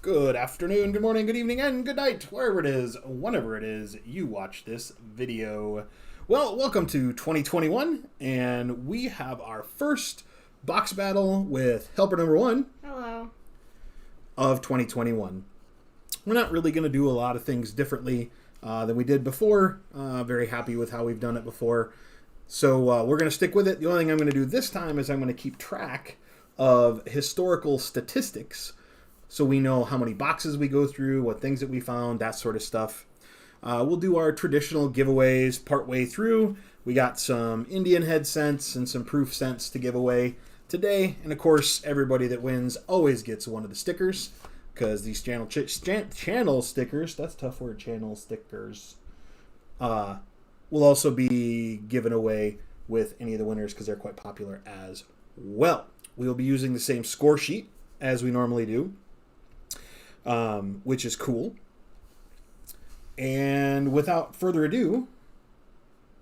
Good afternoon, good morning, good evening, and good night, wherever it is, whenever it is you watch this video. Well, welcome to 2021, and we have our first box battle with helper number 1. Hello. Of 2021. We're not really going to do a lot of things differently than we did before. Very happy with how we've done it before. So we're going to stick with it. The only thing I'm going to do this time is I'm going to keep track of historical statistics, so we know how many boxes we go through, what things that we found, that sort of stuff. We'll do our traditional giveaways partway through. We got some Indian head cents and some proof cents to give away today. And of course, everybody that wins always gets one of the stickers, because these channel stickers, that's a tough word, channel stickers, will also be given away with any of the winners because they're quite popular as well. We will be using the same score sheet as we normally do, which is cool. And without further ado,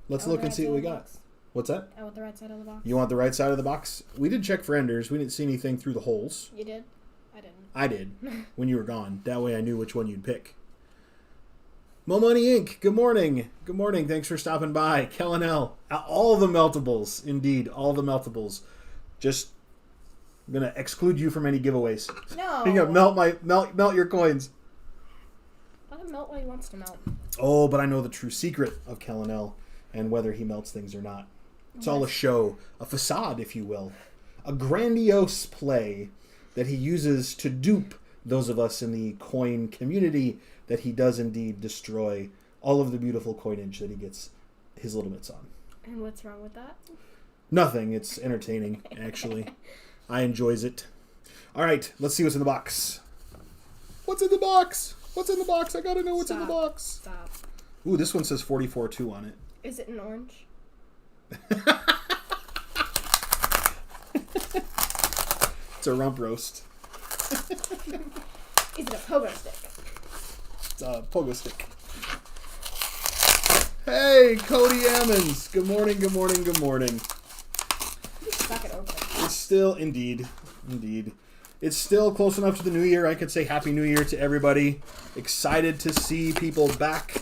let's look and see what we got. What's that? I want the right side of the box. You want the right side of the box? We did check for enders. We didn't see anything through the holes. You did? I didn't. I did, when you were gone. That way I knew which one you'd pick. Mo Money Inc., good morning. Good morning. Thanks for stopping by. Kellen L. All the meltables. Indeed, all the meltables. Just... I'm gonna exclude you from any giveaways. No. You're gonna melt your coins. Let him melt what he wants to melt. Oh, but I know the true secret of Kellen L. and whether he melts things or not. It's all a show, a facade, if you will, a grandiose play that he uses to dupe those of us in the coin community that he does indeed destroy all of the beautiful coinage that he gets his little bits on. And what's wrong with that? Nothing. It's entertaining, actually. I enjoys it. All right, let's see what's in the box. What's in the box? What's in the box? I gotta know what's in the box. Stop. Ooh, this one says 44-2 on it. Is it an orange? It's a rump roast. Is it a pogo stick? It's a pogo stick. Hey, Cody Ammons. Good morning, good morning, good morning. You suck it open. It's still, indeed. It's still close enough to the new year. I could say Happy New Year to everybody. Excited to see people back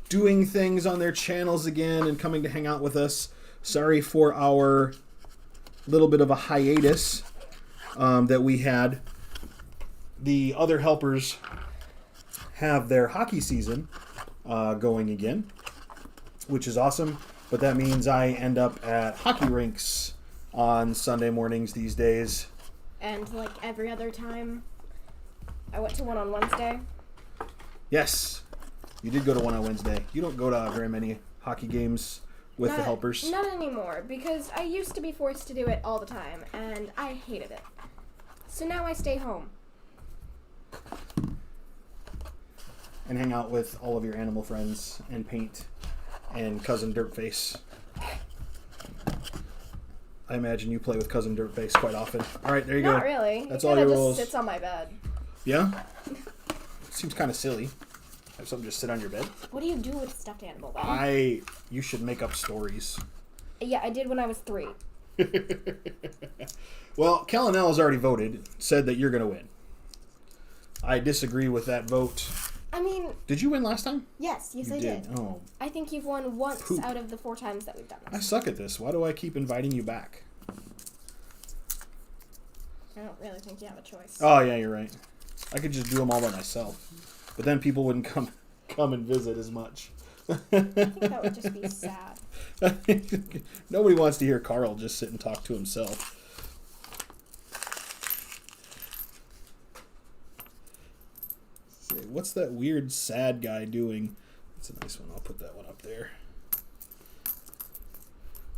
doing things on their channels again and coming to hang out with us. Sorry for our little bit of a hiatus that we had. The other helpers have their hockey season going again, which is awesome. But that means I end up at hockey rinks on Sunday mornings these days. And like every other time, I went to one on Wednesday. Yes, you did go to one on Wednesday. You don't go to very many hockey games with the helpers. Not anymore, because I used to be forced to do it all the time, and I hated it. So now I stay home. And hang out with all of your animal friends and paint and Cousin Dirtface. I imagine you play with Cousin Dirtface quite often. All right, there you go. Not really. That's he all your just rules. sits on my bed. Yeah? Seems kind of silly. Have something just sit on your bed. What do you do with a stuffed animal, though? You should make up stories. Yeah, I did when I was 3. Well, Kellen L has already voted, said that you're going to win. I disagree with that vote. I mean... Did you win last time? Yes, I did. Oh. I think you've won once out of the 4 times that we've done this. I suck at this. Why do I keep inviting you back? I don't really think you have a choice. Oh, yeah, you're right. I could just do them all by myself. But then people wouldn't come and visit as much. I think that would just be sad. Nobody wants to hear Carl just sit and talk to himself. What's that weird sad guy doing? That's a nice one. I'll put that one up there.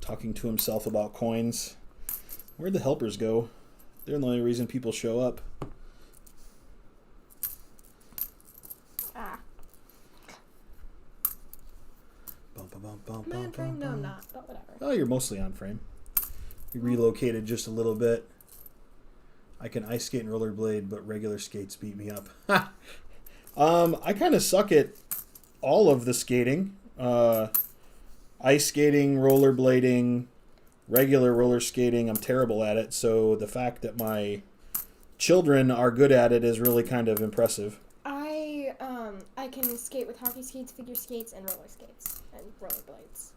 Talking to himself about coins. Where'd the helpers go? They're the only reason people show up. I'm on frame? No, I'm not, but whatever. Oh, you're mostly on frame. We relocated just a little bit. I can ice skate and rollerblade, but regular skates beat me up. I kind of suck at all of the skating. Ice skating, rollerblading, regular roller skating. I'm terrible at it. So the fact that my children are good at it is really kind of impressive. I can skate with hockey skates, figure skates, and roller skates, and rollerblades.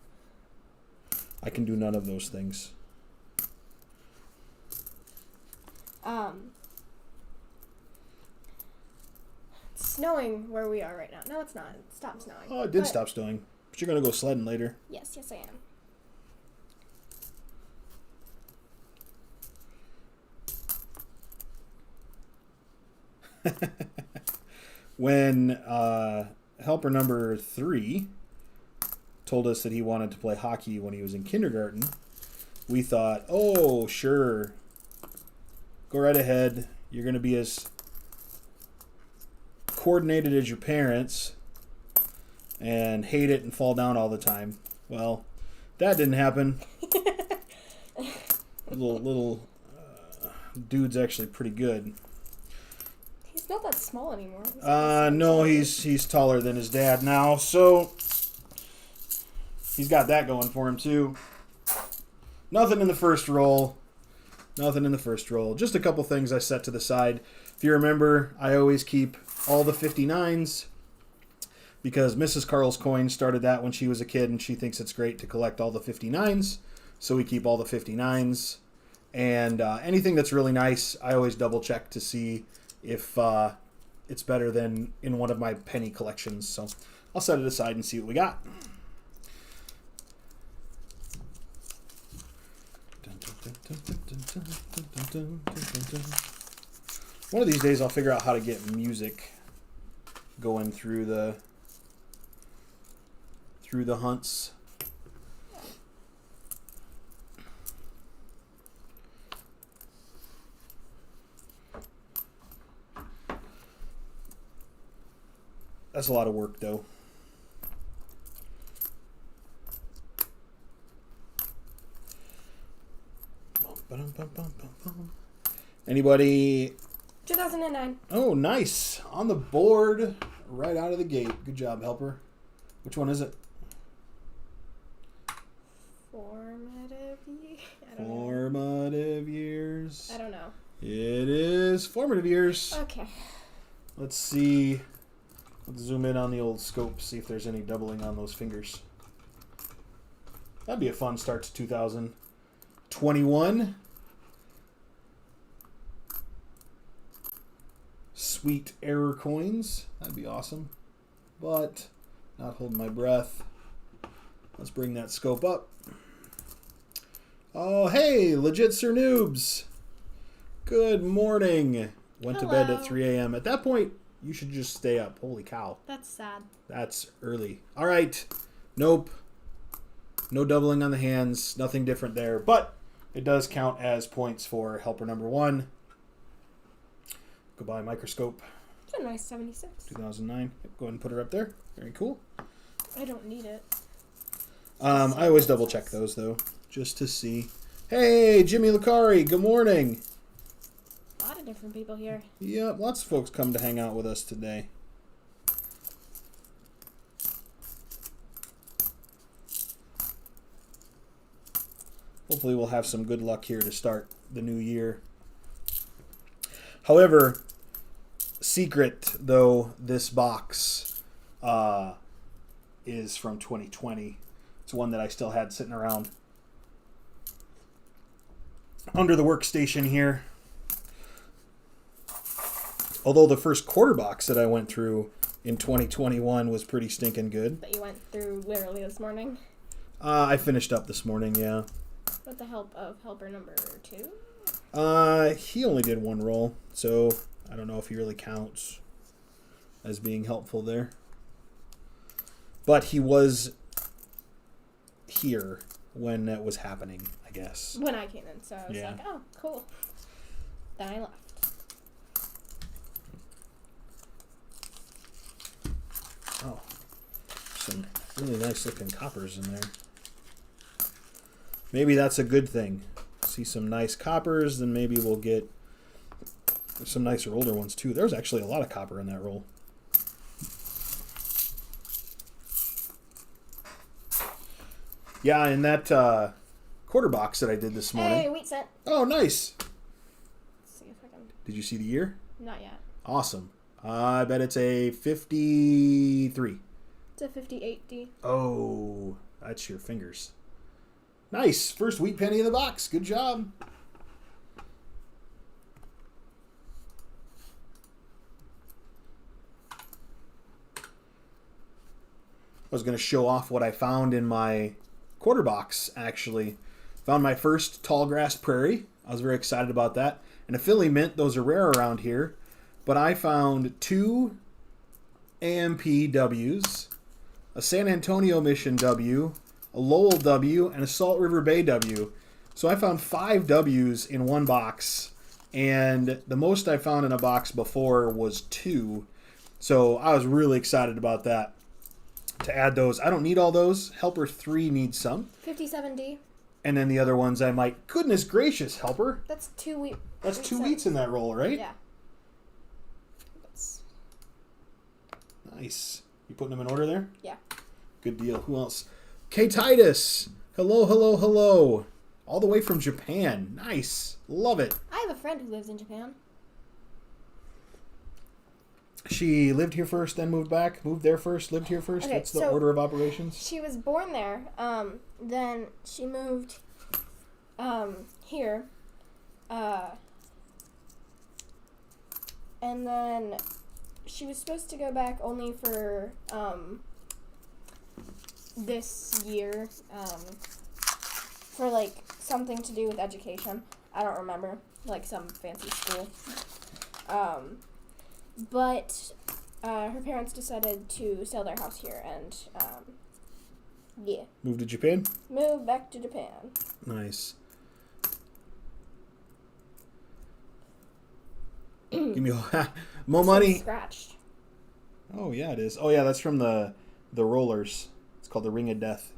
I can do none of those things. It's snowing where we are right now. No, it's not. It stopped snowing. Oh, it did stop snowing. But you're going to go sledding later. Yes, I am. When helper number 3 told us that he wanted to play hockey when he was in kindergarten, we thought, oh, sure, go right ahead. You're going to be as coordinated as your parents and hate it and fall down all the time. Well, that didn't happen. little dude's actually pretty good. He's not that small anymore. No, he's taller than his dad now, so he's got that going for him too. Nothing in the first roll. Just a couple things I set to the side. If you remember, I always keep all the 59s because Mrs. Karlskoins started that when she was a kid, and she thinks it's great to collect all the 59s. So we keep all the 59s. And anything that's really nice, I always double check to see if it's better than in one of my penny collections. So I'll set it aside and see what we got. One of these days I'll figure out how to get music going through the hunts. That's a lot of work, though. Anybody? 2009. Oh, nice. On the board right out of the gate. Good job, helper. Which one is it? Formative years. I don't know. It is formative years. Okay. Let's see. Let's zoom in on the old scope, see if there's any doubling on those fingers. That'd be a fun start to 2021. Sweet error coins. That'd be awesome. But, not holding my breath. Let's bring that scope up. Oh, hey, legit Sir Noobs. Good morning. Went to bed at 3 a.m. At that point, you should just stay up. Holy cow. That's sad. That's early. All right. Nope. No doubling on the hands. Nothing different there. But it does count as points for helper number 1. Goodbye, microscope. It's a nice 76. 2009. Go ahead and put her up there. Very cool. I don't need it. I always double check those, though, just to see. Hey, Jimmy Lucari. Good morning. A lot of different people here. Yep, lots of folks come to hang out with us today. Hopefully we'll have some good luck here to start the new year. However, secret, though, this box is from 2020. It's one that I still had sitting around under the workstation here. Although the first quarter box that I went through in 2021 was pretty stinking good. That you went through literally this morning? I finished up this morning, yeah. With the help of helper number 2? He only did one roll, so I don't know if he really counts as being helpful there. But he was here when that was happening, I guess. When I came in, so I was like, oh, cool. Then I left. Oh, some really nice looking coppers in there. Maybe that's a good thing. See some nice coppers, then maybe we'll get some nicer older ones too. There was actually a lot of copper in that roll. Yeah, in that quarter box that I did this morning. Hey, wheat cent. Oh, nice. Let's see if I can. Did you see the year? Not yet. Awesome. I bet it's a 53. It's a 58D. Oh, that's your fingers. Nice. First wheat penny in the box. Good job. I was going to show off what I found in my quarter box, actually. Found my first tall grass prairie. I was very excited about that. And a Philly mint. Those are rare around here. But I found 2 AMP Ws, a San Antonio Mission W, a Lowell W, and a Salt River Bay W. So I found 5 Ws in one box. And the most I found in a box before was 2. So I was really excited about that. To add those. I don't need all those. Helper 3 needs some. 57D. And then the other ones I might. Goodness gracious, Helper. That's 2 wheat. That's 2 wheats in that roll, right? Yeah. Nice. You putting them in order there? Yeah. Good deal. Who else? K. Titus. Hello, hello, hello. All the way from Japan. Nice. Love it. I have a friend who lives in Japan. She lived here first, then moved back. Moved there first, lived here first. Okay, What's the so order of operations? She was born there. Then she moved here. And then she was supposed to go back only for this year. For like something to do with education. I don't remember. Like some fancy school. But her parents decided to sell their house here and, yeah. Moved to Japan? Moved back to Japan. Nice. Give me more money. Scratched. Oh, yeah, it is. Oh, yeah, that's from the rollers. It's called the Ring of Death.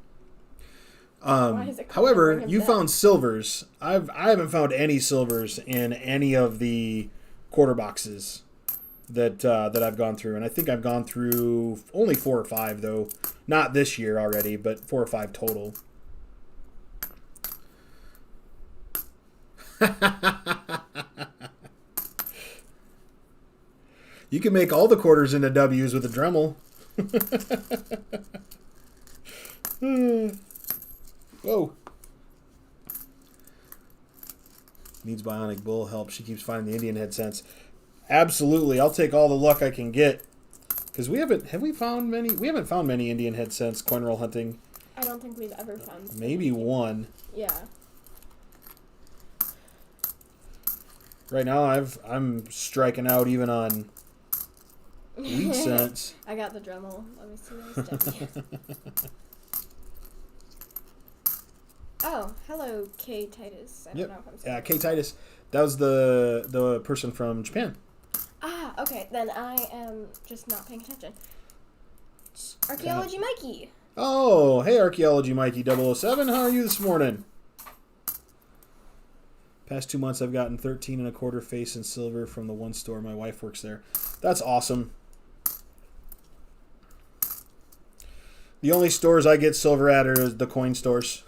Why is it called the However, Ring of you Death? found silvers. I haven't found any silvers in any of the quarter boxes that I've gone through, and I think I've gone through only 4 or 5 though. Not this year already, but 4 or 5 total. You can make all the quarters into W's with a Dremel. Whoa. Needs bionic bull help. She keeps finding the Indian head sense. Absolutely. I'll take all the luck I can get. Because we haven't found many Indian head sense coin roll hunting. I don't think we've ever found Maybe one. Yeah. Right now I'm striking out even on wheat sense. I got the Dremel. Let me see those. Oh, hello, K. Titus. I don't know if I'm saying K. Titus. That was the person from Japan. Ah, okay. Then I am just not paying attention. Archaeology Mikey. Oh, hey, Archaeology Mikey 007. How are you this morning? Past 2 months, I've gotten 13 1/4 face in silver from the one store. My wife works there. That's awesome. The only stores I get silver at are the coin stores.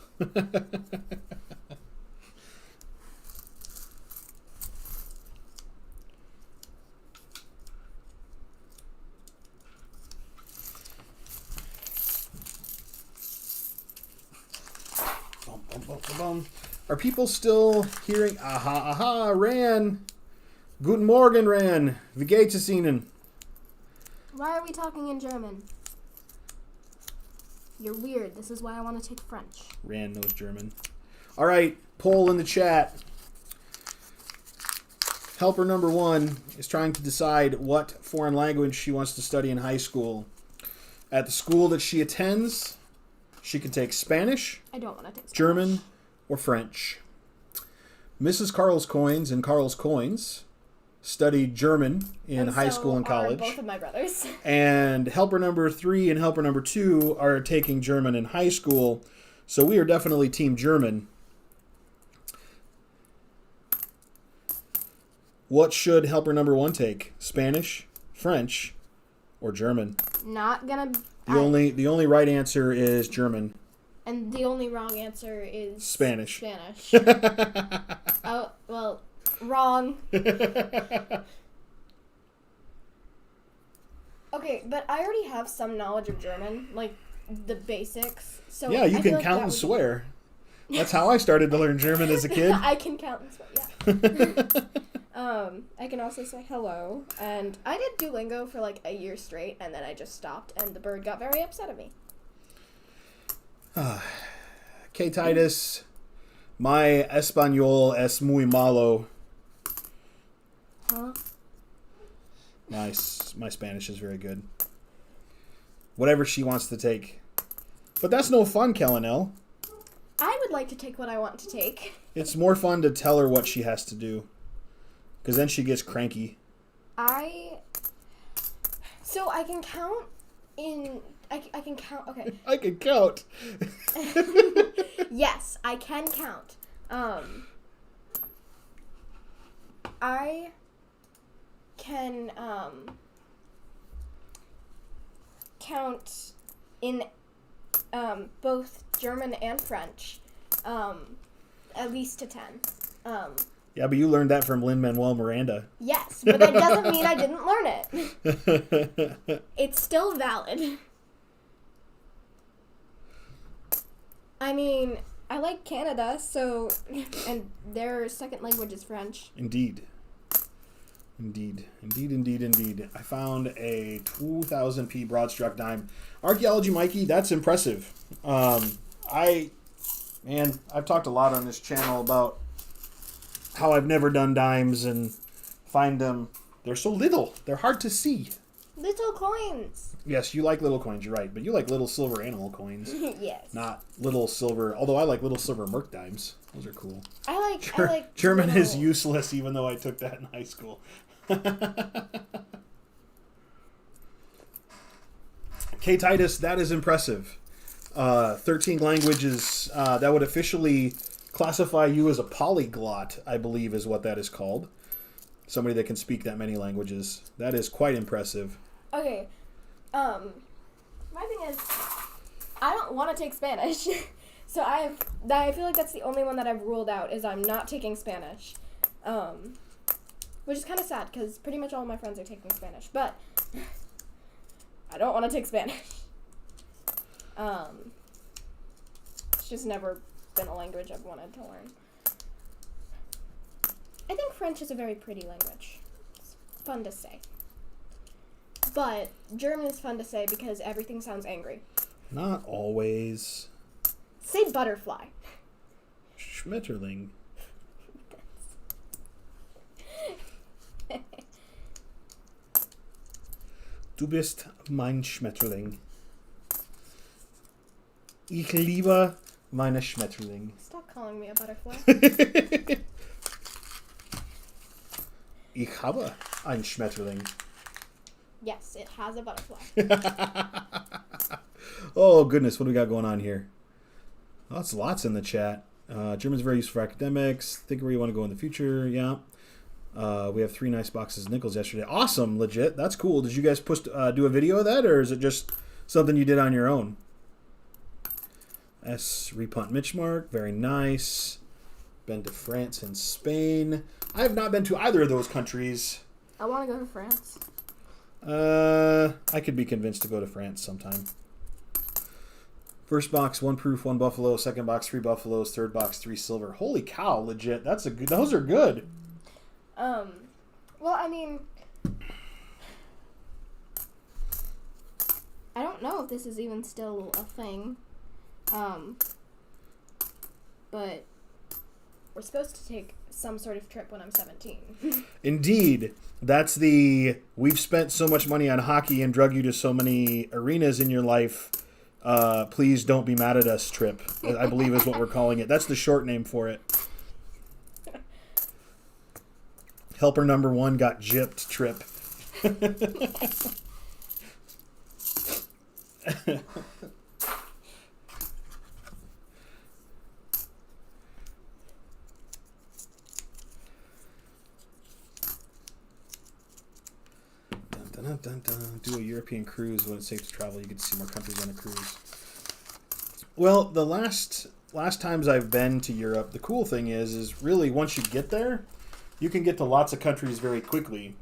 Are people still hearing? Aha, aha, Ran. Guten Morgen, Ran. Wie geht es Ihnen? Why are we talking in German? You're weird. This is why I want to take French. Ran knows German. All right, poll in the chat. Helper number 1 is trying to decide what foreign language she wants to study in high school. At the school that she attends, she can take Spanish, I don't want to take Spanish. German, or French. Mrs. Karlskoins and Koins studied German in high school and college. Both of my brothers. And helper number 3 and helper number 2 are taking German in high school. So we are definitely team German. What should helper number 1 take? Spanish, French, or German? Not gonna. The only right answer is German. And the only wrong answer is Spanish. Spanish. Oh, well, Wrong. Okay, but I already have some knowledge of German, like the basics. So yeah, you I can feel like count that and would swear. That's how I started to learn German as a kid. I can count and swear, yeah. I can also say hello, and I did Duolingo for like a year straight, and then I just stopped, and the bird got very upset at me. K. Titus, my español es muy malo. Huh? My Spanish is very good. Whatever she wants to take. But that's no fun, Kellanel. I would like to take what I want to take. It's more fun to tell her what she has to do. Because then she gets cranky. So I can count in... I can count... Okay. I can count. Yes, I can count. I can count in both German and French at least to 10. Yeah, but you learned that from Lin-Manuel Miranda. Yes, but that doesn't mean I didn't learn it. It's still valid. I mean, I like Canada, so... And their second language is French. Indeed. I found a 2000p broadstruck dime. Archaeology Mikey, that's impressive. I've talked a lot on this channel about how I've never done dimes and find them. They're so little. They're hard to see. Little coins. Yes, you like little coins, you're right. But you like little silver animal coins. Yes. Not little silver, although I like little silver merc dimes. Those are cool. I like German little... is useless, even though I took that in high school. K. Titus, that is impressive. 13 languages. That would officially classify you as a polyglot, I believe is what that is called. Somebody that can speak that many languages. That is quite impressive. Okay. My thing is, I don't want to take Spanish. So I feel like that's the only one that I've ruled out, is I'm not taking Spanish. Which is kind of sad, because pretty much all my friends are taking Spanish. But I don't want to take Spanish. It's just never been a language I've wanted to learn. I think French is a very pretty language. It's fun to say. But German is fun to say because everything sounds angry. Not always. Say butterfly. Schmetterling. Du bist mein Schmetterling. Ich liebe meine Schmetterling. Stop calling me a butterfly. Ich habe ein Schmetterling. Yes, it has a butterfly. Oh, goodness. What do we got going on here? Oh, that's lots in the chat. German's very useful for academics. Think where you want to go in the future. Yeah. We have 3 nice boxes of nickels yesterday. Awesome. Legit. That's cool. Did you guys do a video of that, or is it just something you did on your own? Repunt Mitchmark. Very nice. Been to France and Spain. I have not been to either of those countries. I want to go to France. I could be convinced to go to France sometime. First box, 1 proof, 1 buffalo. Second box, 3 buffaloes. Third box, 3 silver. Holy cow, legit. That's a good. Those are good. Well, I mean, I don't know if this is even still a thing. But we're supposed to take some sort of trip when I'm 17. Indeed. That's we've spent so much money on hockey and drug you to so many arenas in your life. Please don't be mad at us trip, I believe is what we're calling it. That's the short name for it. Helper number 1 got gypped trip. Dun, dun, dun. Do a European cruise when it's safe to travel. You get to see more countries on a cruise. Well, the last times I've been to Europe, the cool thing is really once you get there, you can get to lots of countries very quickly.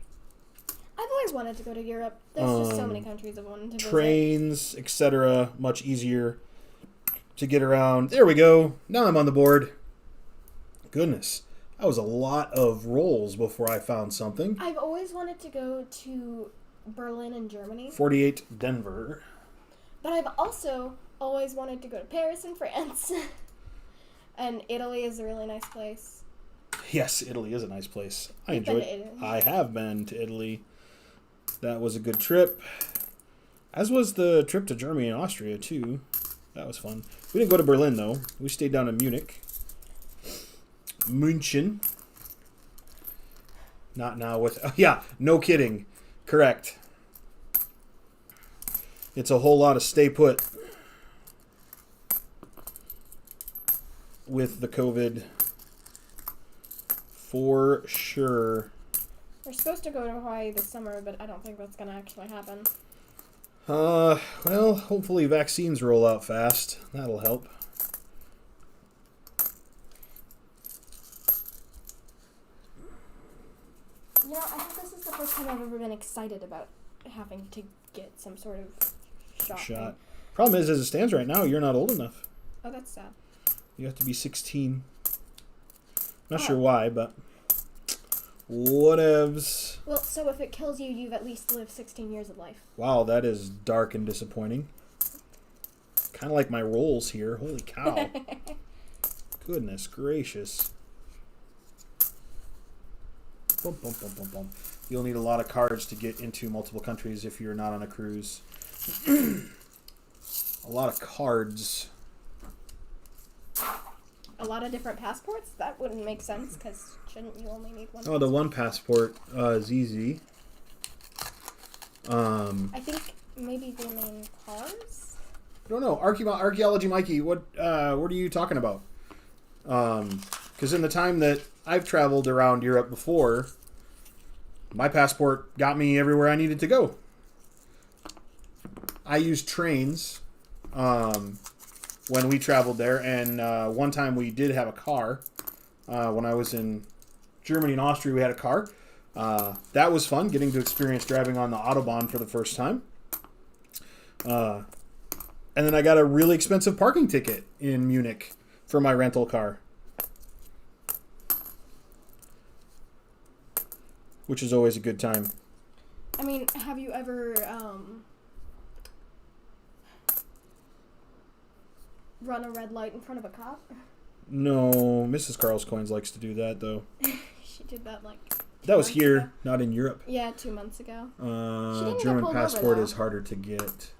I've always wanted to go to Europe. There's just so many countries I've wanted to visit. Trains, etc. Much easier to get around. There we go. Now I'm on the board. Goodness. That was a lot of rolls before I found something. I've always wanted to go to Berlin in Germany. 48 Denver. But I've also always wanted to go to Paris in France. And Italy is a really nice place. Yes, Italy is a nice place. I You've been enjoyed to Italy. I have been to Italy. That was a good trip. As was the trip to Germany and Austria, too. That was fun. We didn't go to Berlin, though. We stayed down in Munich. München. Not now with... Oh, yeah, no kidding. Correct. It's a whole lot of stay put with the COVID. For sure. We're supposed to go to Hawaii this summer, but I don't think that's going to actually happen. Well, hopefully vaccines roll out fast. That'll help. You know, I think this is the first time I've ever been excited about having to get some sort of shot. Problem is, as it stands right now, you're not old enough. Oh, that's sad. You have to be 16. Not sure why, but whatevs. Well, so if it kills you, you've at least lived 16 years of life. Wow, that is dark and disappointing. Kind of like my rolls here. Holy cow. Goodness gracious. Bum, bum, bum, bum, bum. You'll need a lot of cards to get into multiple countries if you're not on a cruise. A lot of cards. A lot of different passports? That wouldn't make sense, because shouldn't you only need one? Oh, the one passport is easy. I think maybe they mean cars? I don't know. Archaeology Mikey, what are you talking about? Because in the time that I've traveled around Europe before, my passport got me everywhere I needed to go. I used trains when we traveled there, and one time we did have a car. When I was in Germany and Austria, we had a car. That was fun, getting to experience driving on the Autobahn for the first time. And then I got a really expensive parking ticket in Munich for my rental car, which is always a good time. I mean, have you ever run a red light in front of a cop? No, Mrs. Karlskoins likes to do that, though. She did that like... That was here, not in Europe. Yeah, 2 months ago. German passport is harder to get.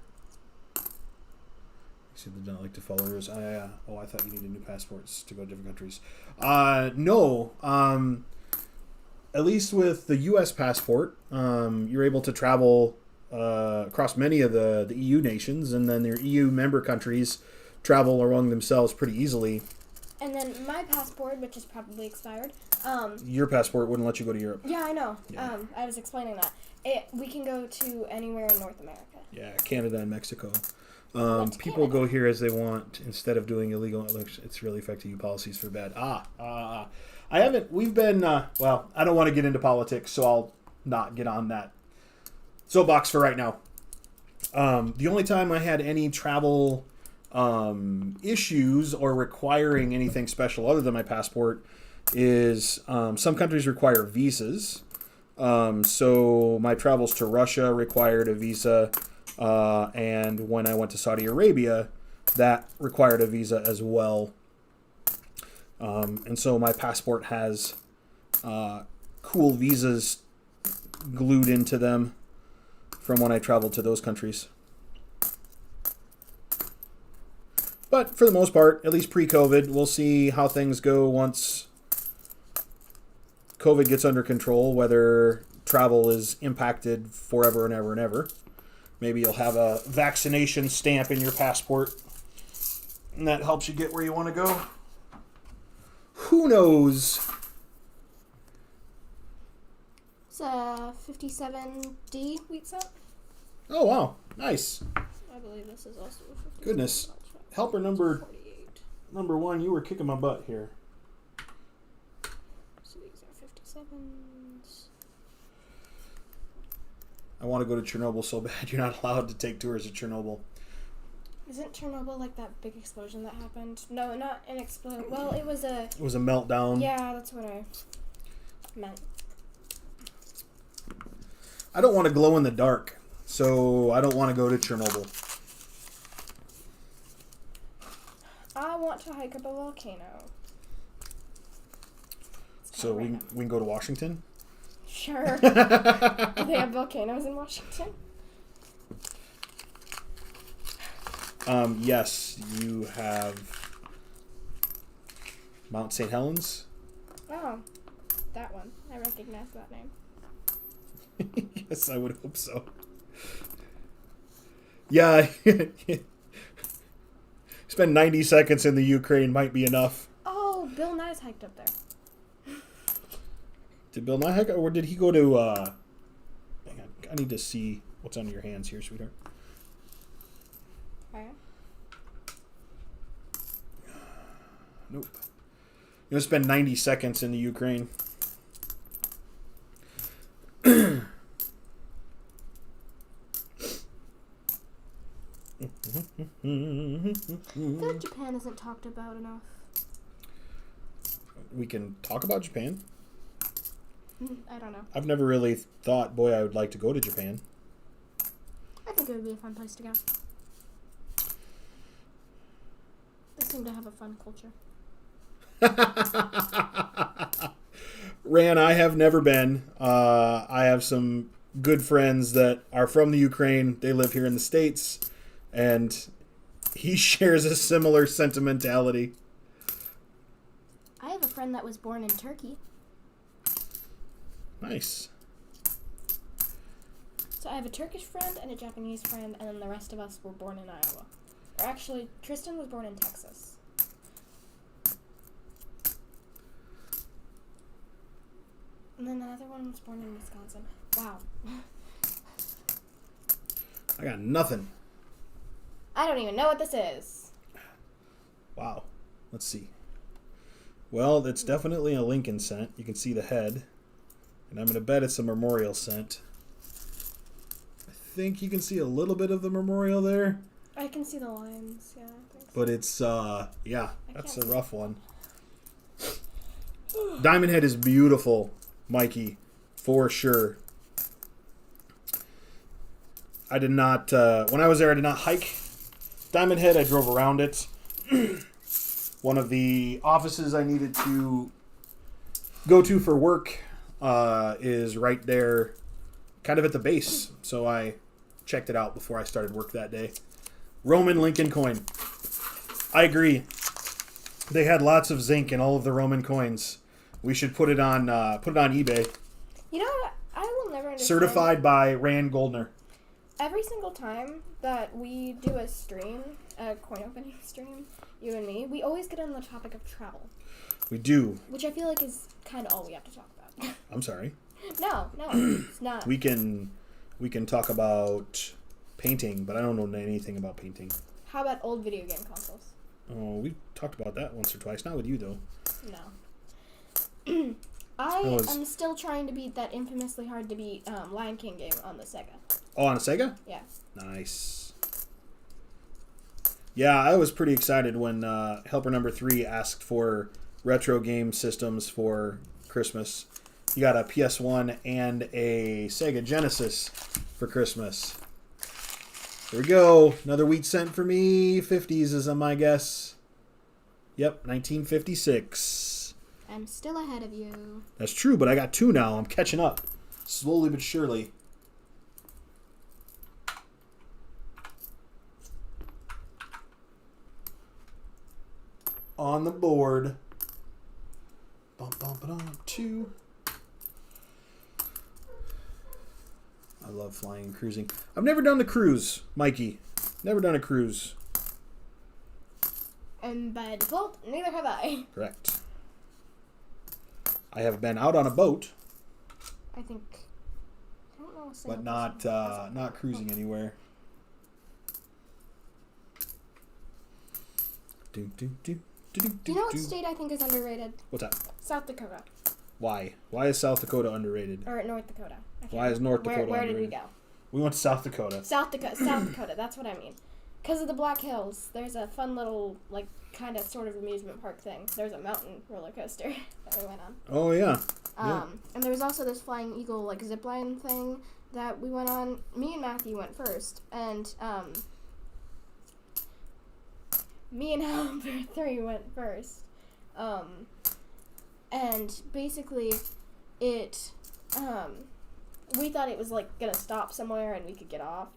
See, they don't like to follow rules. I thought you needed new passports to go to different countries. No. At least with the U.S. passport, you're able to travel across many of the EU nations, and then your EU member countries travel among themselves pretty easily. And then my passport, which is probably expired. Your passport wouldn't let you go to Europe. Yeah, I know. Yeah. I was explaining that. We can go to anywhere in North America. Yeah, Canada and Mexico. What's People Canada? go here as they want instead of doing illegal. It's really affecting you policies for bad. I haven't. We've been. Well, I don't want to get into politics, so I'll not get on that soapbox for right now. The only time I had any travel issues or requiring anything special other than my passport is some countries require visas. So my travels to Russia required a visa. And when I went to Saudi Arabia, that required a visa as well. And so my passport has cool visas glued into them from when I traveled to those countries. But for the most part, at least pre-COVID, we'll see how things go once COVID gets under control, whether travel is impacted forever and ever and ever. Maybe you'll have a vaccination stamp in your passport, and that helps you get where you want to go. Who knows? It's a 57D wheat set. Oh, wow. Nice. I believe this is also a 57. Goodness. Helper number 48. one, you were kicking my butt here. So these are 57. seconds. I want to go to Chernobyl so bad. You're not allowed to take tours of Chernobyl. Isn't Chernobyl like that big explosion that happened? No, not an explosion. Well, it was a... It was a meltdown. Yeah, that's what I meant. I don't want to glow in the dark, so I don't want to go to Chernobyl. I want to hike up a volcano. So we can go to Washington? Sure. Do they have volcanoes in Washington? Yes, you have Mount St. Helens. Oh, that one. I recognize that name. Yes, I would hope so. Yeah. Spend 90 seconds in the Ukraine might be enough. Oh, Bill Nye's hiked up there. Did Bill Nye hike, or did he go to, hang on, I need to see what's on your hands here, sweetheart. Okay. Nope. You're going to spend 90 seconds in the Ukraine. I feel like Japan isn't talked about enough. We can talk about Japan. I don't know. I've never really thought, boy, I would like to go to Japan. I think it would be a fun place to go. They seem to have a fun culture. Ran, I have never been. I have some good friends that are from the Ukraine. They live here in the States, and he shares a similar sentimentality. I have a friend that was born in Turkey. Nice. So I have a Turkish friend and a Japanese friend, and then the rest of us were born in Iowa. Or actually, Tristan was born in Texas. And then another one was born in Wisconsin. Wow. I got nothing. I don't even know what this is. Wow. Let's see. Well, it's definitely a Lincoln scent. You can see the head. And I'm going to bet it's a memorial scent. I think you can see a little bit of the memorial there. I can see the lines, yeah. I think so. But it's, yeah, that's a rough one. Diamond Head is beautiful, Mikey, for sure. I did not, when I was there, I did not hike Diamond Head. I drove around it. One of the offices I needed to go to for work is right there, kind of at the base. So I checked it out before I started work that day. Roman Lincoln coin. I agree. They had lots of zinc in all of the Roman coins. We should put it on eBay. You know what? I will never understand. Certified by Rand Goldner. Every single time that we do a stream, a coin opening stream, you and me, we always get on the topic of travel. We do. Which I feel like is kind of all we have to talk about. I'm sorry. No, it's not. We can talk about painting, but I don't know anything about painting. How about old video game consoles? Oh, we talked about that once or twice. Not with you, though. No. I'm still trying to beat that infamously hard to beat Lion King game on the Sega. Oh, on a Sega? Yeah. Nice. Yeah, I was pretty excited when Helper number 3 asked for retro game systems for Christmas. You got a PS1 and a Sega Genesis for Christmas. Here we go. Another wheat cent for me. 50s is my guess. Yep, 1956. I'm still ahead of you. That's true, but I got 2 now. I'm catching up. Slowly but surely. On the board. Bum, bum, ba-dum, 2. I love flying and cruising. I've never done the cruise, Mikey. Never done a cruise. And by default, neither have I. Correct. I have been out on a boat, I think. I don't know. but not cruising anywhere. Do you know what state I think is underrated? What's that? South Dakota. Why? Why is South Dakota underrated? Or North Dakota. Why is North Dakota Where underrated? did we go? We went to South Dakota. South Dakota, that's what I mean. Because of the Black Hills, there's a fun little, like, kind of sort of amusement park thing. There's a mountain roller coaster that we went on. Oh, yeah. And there was also this Flying Eagle, like, zipline thing that we went on. Me and Matthew went first, and, me and Albert 3 went first. And basically, it, we thought it was, like, gonna stop somewhere and we could get off.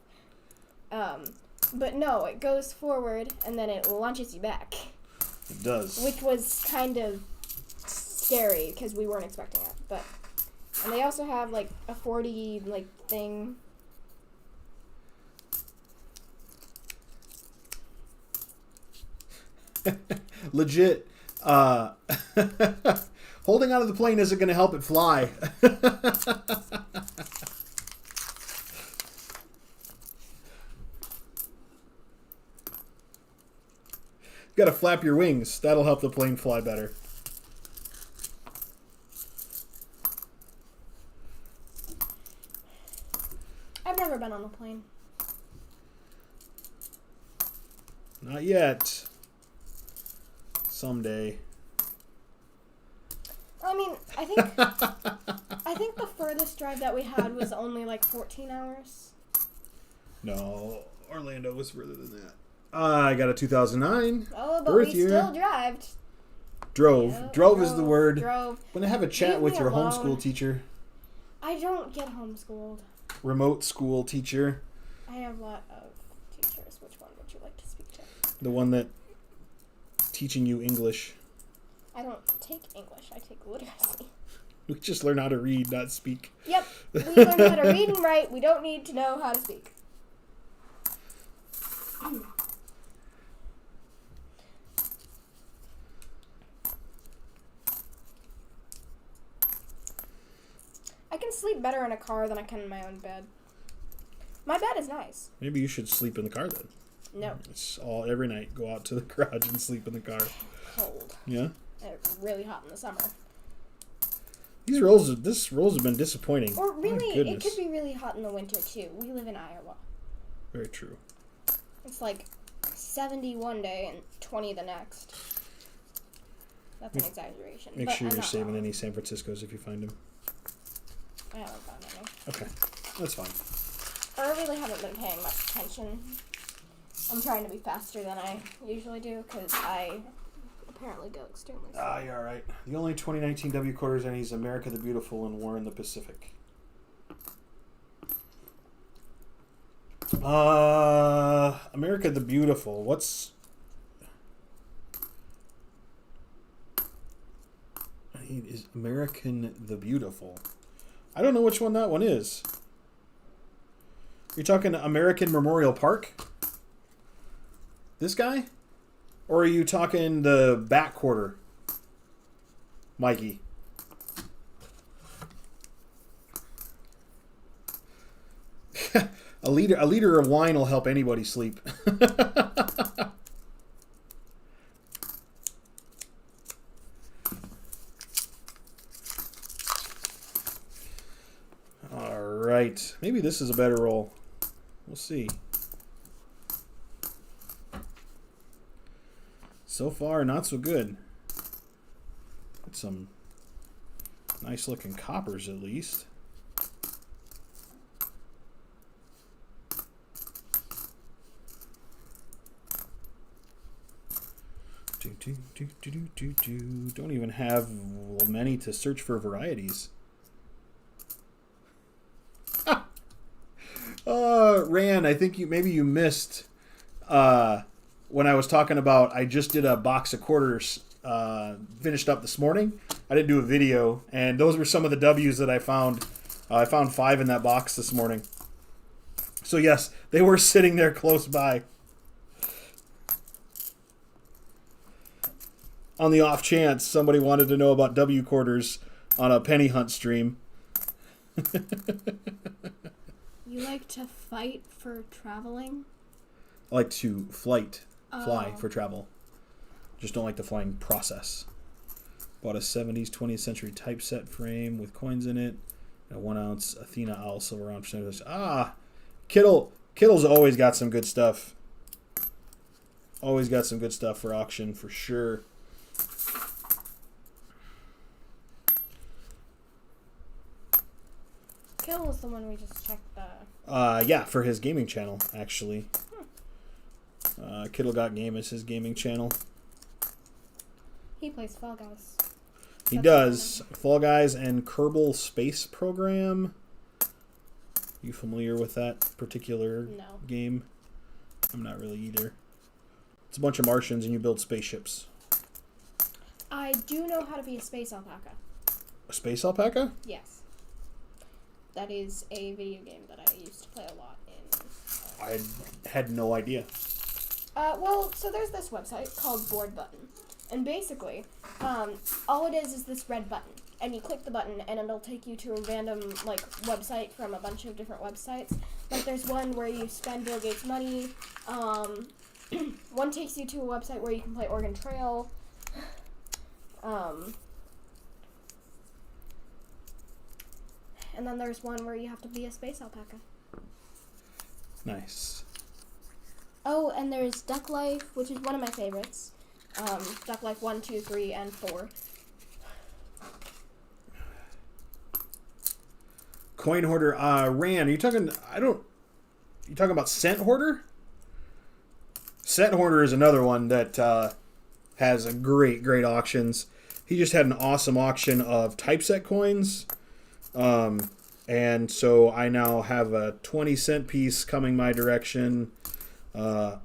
But no, it goes forward and then it launches you back. It does. Which was kind of scary because we weren't expecting it. And they also have, like, a 40, like, thing. Legit. Holding onto the plane isn't going to help it fly. Got to flap your wings. That'll help the plane fly better. I've never been on a plane. Not yet. Someday. I mean, I think the furthest drive that we had was only like 14 hours. No, Orlando was further than that. I got a 2009 Oh, but birth we year. still drove. Drove. Yep, Drove is the word. Drove. When I have a chat Leave with me your alone. homeschool teacher, I don't get homeschooled. remote school teacher, I have a lot of teachers. Which one would you like to speak to? the one that teaching you English. I don't take English. I take literacy. We just learn how to read, not speak. Yep. We learned how to read and write. We don't need to know how to speak. I can sleep better in a car than I can in my own bed. My bed is nice. Maybe you should sleep in the car then. No. It's all every night. Go out to the garage and sleep in the car. Cold. Yeah. And it's really hot in the summer. This rolls have been disappointing. Or My really, it goodness. could be really hot in the winter too. We live in Iowa. Very true. It's like 70 one day and 20 the next. That's an exaggeration. Make but sure I'm you're not saving wrong. any San Franciscos if you find them. I haven't found any. Okay, that's fine. Or I really haven't been paying much attention. I'm trying to be faster than I usually do because I apparently go extremely slow. Ah, you're all right. The only 2019 W quarters any is America the Beautiful and War in the Pacific. America the Beautiful. What's... Is American the Beautiful? I don't know which one that one is. You're talking American Memorial Park? This guy? Or are you talking the back quarter? Mikey. a liter of wine will help anybody sleep. All right. Maybe this is a better roll. We'll see. So far, not so good. Got some nice looking coppers at least. Don't even have many to search for varieties. Ran, I think maybe you missed when I was talking about I just did a box of quarters finished up this morning. I didn't do a video, and those were some of the W's that I found. I found 5 in that box this morning. So yes, they were sitting there close by. On the off chance somebody wanted to know about W quarters on a penny hunt stream. You like to fight for traveling? I like to fly Oh. for travel. Just don't like the flying process. Bought a 70s 20th century typeset frame with coins in it. A 1 ounce Athena Owl silver round percentage. Kittle's always got some good stuff. Always got some good stuff for auction for sure. Kittle was the one we just checked the. Yeah, for his gaming channel actually. Kittle Got Game is his gaming channel. He plays Fall Guys. He does. Fall Guys and Kerbal Space Program. You familiar with that particular game? I'm not really either. It's a bunch of Martians and you build spaceships. I do know how to be a space alpaca. A space alpaca? Yes. That is a video game that I used to play a lot in. I had no idea. Well, so there's this website called Board Button. And basically, all it is this red button. And you click the button, and it'll take you to a random, website from a bunch of different websites. Like, there's one where you spend Bill Gates' money. One takes you to a website where you can play Oregon Trail. And then there's one where you have to be a space alpaca. Nice. Oh, and there's Duck Life, which is one of my favorites. Duck Life 1, 2, 3, and 4. Coin Hoarder. Rand, are you talking... You talking about Cent Hoarder? Cent Hoarder is another one that has a great auctions. He just had an awesome auction of typeset coins. And so I now have a 20-cent piece coming my direction. A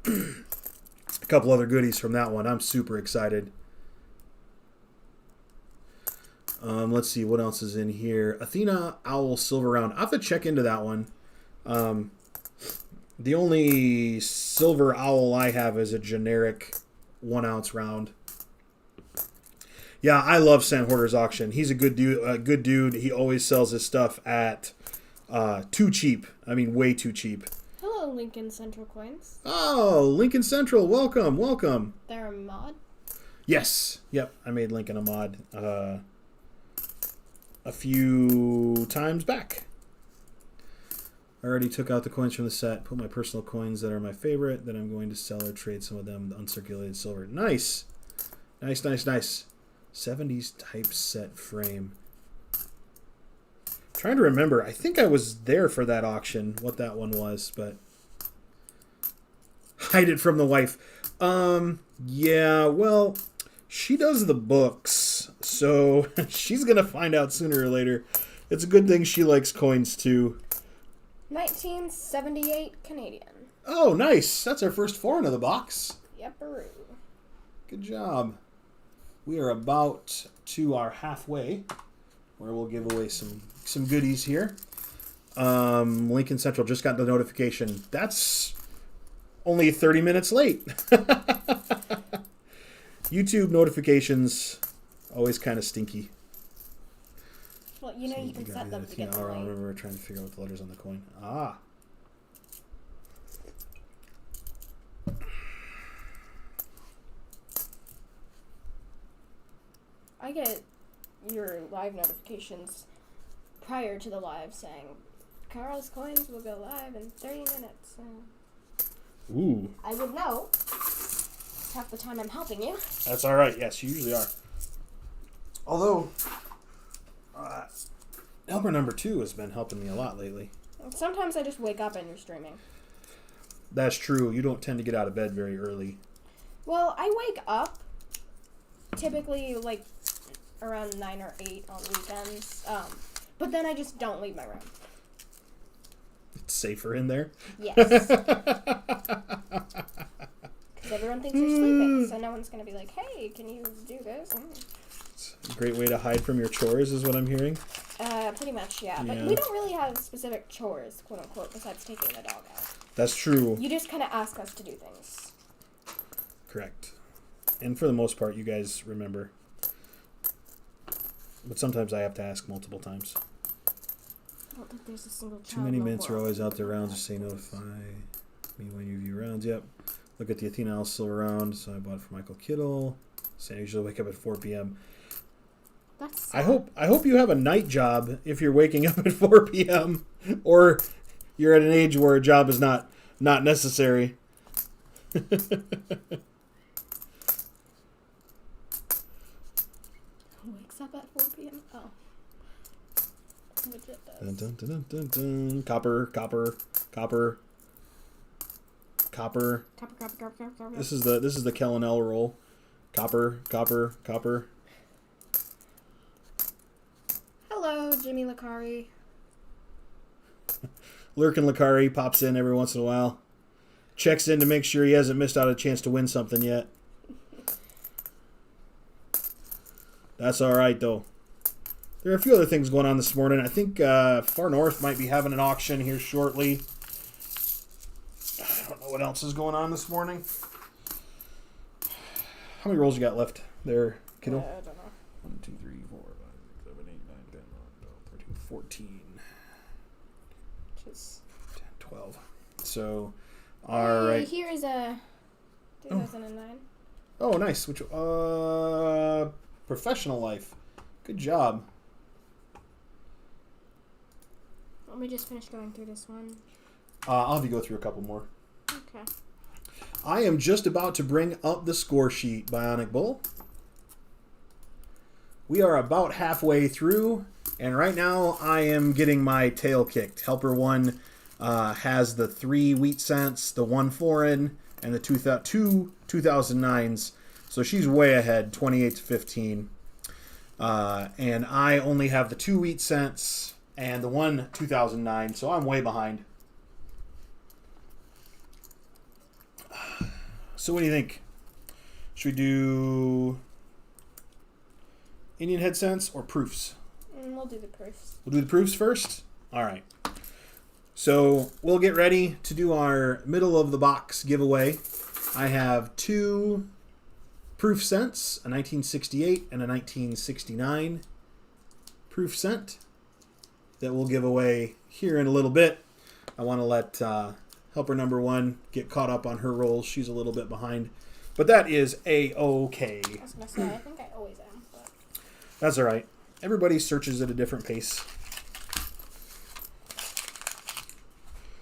couple other goodies from that one. I'm super excited. Let's see what else is in here. Athena Owl Silver Round. I have to check into that one. The only silver owl I have is a generic 1 ounce round. Yeah, I love Cent Hoarder's auction. He's a good dude. He always sells his stuff at too cheap. I mean, way too cheap. Hello, Lincoln Central Coins. Oh, Lincoln Central. Welcome. They're a mod? Yes. Yep, I made Lincoln a mod a few times back. I already took out the coins from the set, put my personal coins that are my favorite, then I'm going to sell or trade some of them, the uncirculated silver. Nice. 70s typeset frame. Trying to remember. I think I was there for that auction, what that one was, but hide it from the wife. Yeah, well, she does the books, so she's going to find out sooner or later. It's a good thing she likes coins too. 1978 Canadian. Oh, nice. That's our first foreign of the box. Yep-a-roo. Good job. We are about to our halfway, where we'll give away some goodies here. Lincoln Central just got the notification. That's only 30 minutes late. YouTube notifications, always kind of stinky. Well, you know you can set them to get the I light. remember trying to figure out the letters on the coin. Ah. I get your live notifications prior to the live saying, Karlskoins will go live in 30 minutes. Ooh. I would know. Half the time I'm helping you. That's all right. Yes, you usually are. Although, helper number 2 has been helping me a lot lately. Sometimes I just wake up and you're streaming. That's true. You don't tend to get out of bed very early. Well, I wake up typically around 9 or 8 on weekends. But then I just don't leave my room. It's safer in there? Yes. Because everyone thinks you're sleeping, so no one's going to be like, hey, can you do this? It's a great way to hide from your chores is what I'm hearing. Pretty much, yeah. But we don't really have specific chores, quote unquote, besides taking the dog out. That's true. You just kind of ask us to do things. Correct. And for the most part, you guys remember. But sometimes I have to ask multiple times. I don't think there's a single child. Too many mints are always out there rounds. Just say notify me when you view rounds. Yep. Look at the Athena Owl Silver round. So I bought it for Michael Kittle. So I usually wake up at 4 p.m. That's I hope you have a night job if you're waking up at 4 p.m. or you're at an age where a job is not necessary. Who wakes up at 4 p.m.? Oh. Which it does. Dun, dun, dun, dun, dun. Copper. Copper. This is the Kellenel roll. Copper. Hello, Jimmy Lacari. Lurkin Lacari pops in every once in a while. Checks in to make sure he hasn't missed out a chance to win something yet. That's all right, though. There are a few other things going on this morning. I think Far North might be having an auction here shortly. I don't know what else is going on this morning. How many rolls you got left there, kiddo? I don't know. 1, 2, 3, 4, 5, 6, 7, 8, 9, 10, 11, 12, 13, 14. Just 10, 12. So, all right. Here is a 2009. Oh, nice. Which Professional Life. Good job. Let me just finish going through this one. I'll have you go through a couple more. Okay. I am just about to bring up the score sheet, Bionic Bull. We are about halfway through, and right now I am getting my tail kicked. Helper 1 has the 3 wheat cents, the 1 foreign, and the 2 2009s. So she's way ahead, 28 to 15. And I only have the 2 wheat cents and the 1 2009, so I'm way behind. So what do you think? Should we do Indian head cents or proofs? We'll do the proofs. We'll do the proofs first? All right. So we'll get ready to do our middle of the box giveaway. I have 2 proof cents, a 1968 and a 1969 proof cent that we'll give away here in a little bit. I want to let helper number 1 get caught up on her rolls. She's a little bit behind, but that is A-okay. I was going to say, I think I always am. But... That's all right. Everybody searches at a different pace.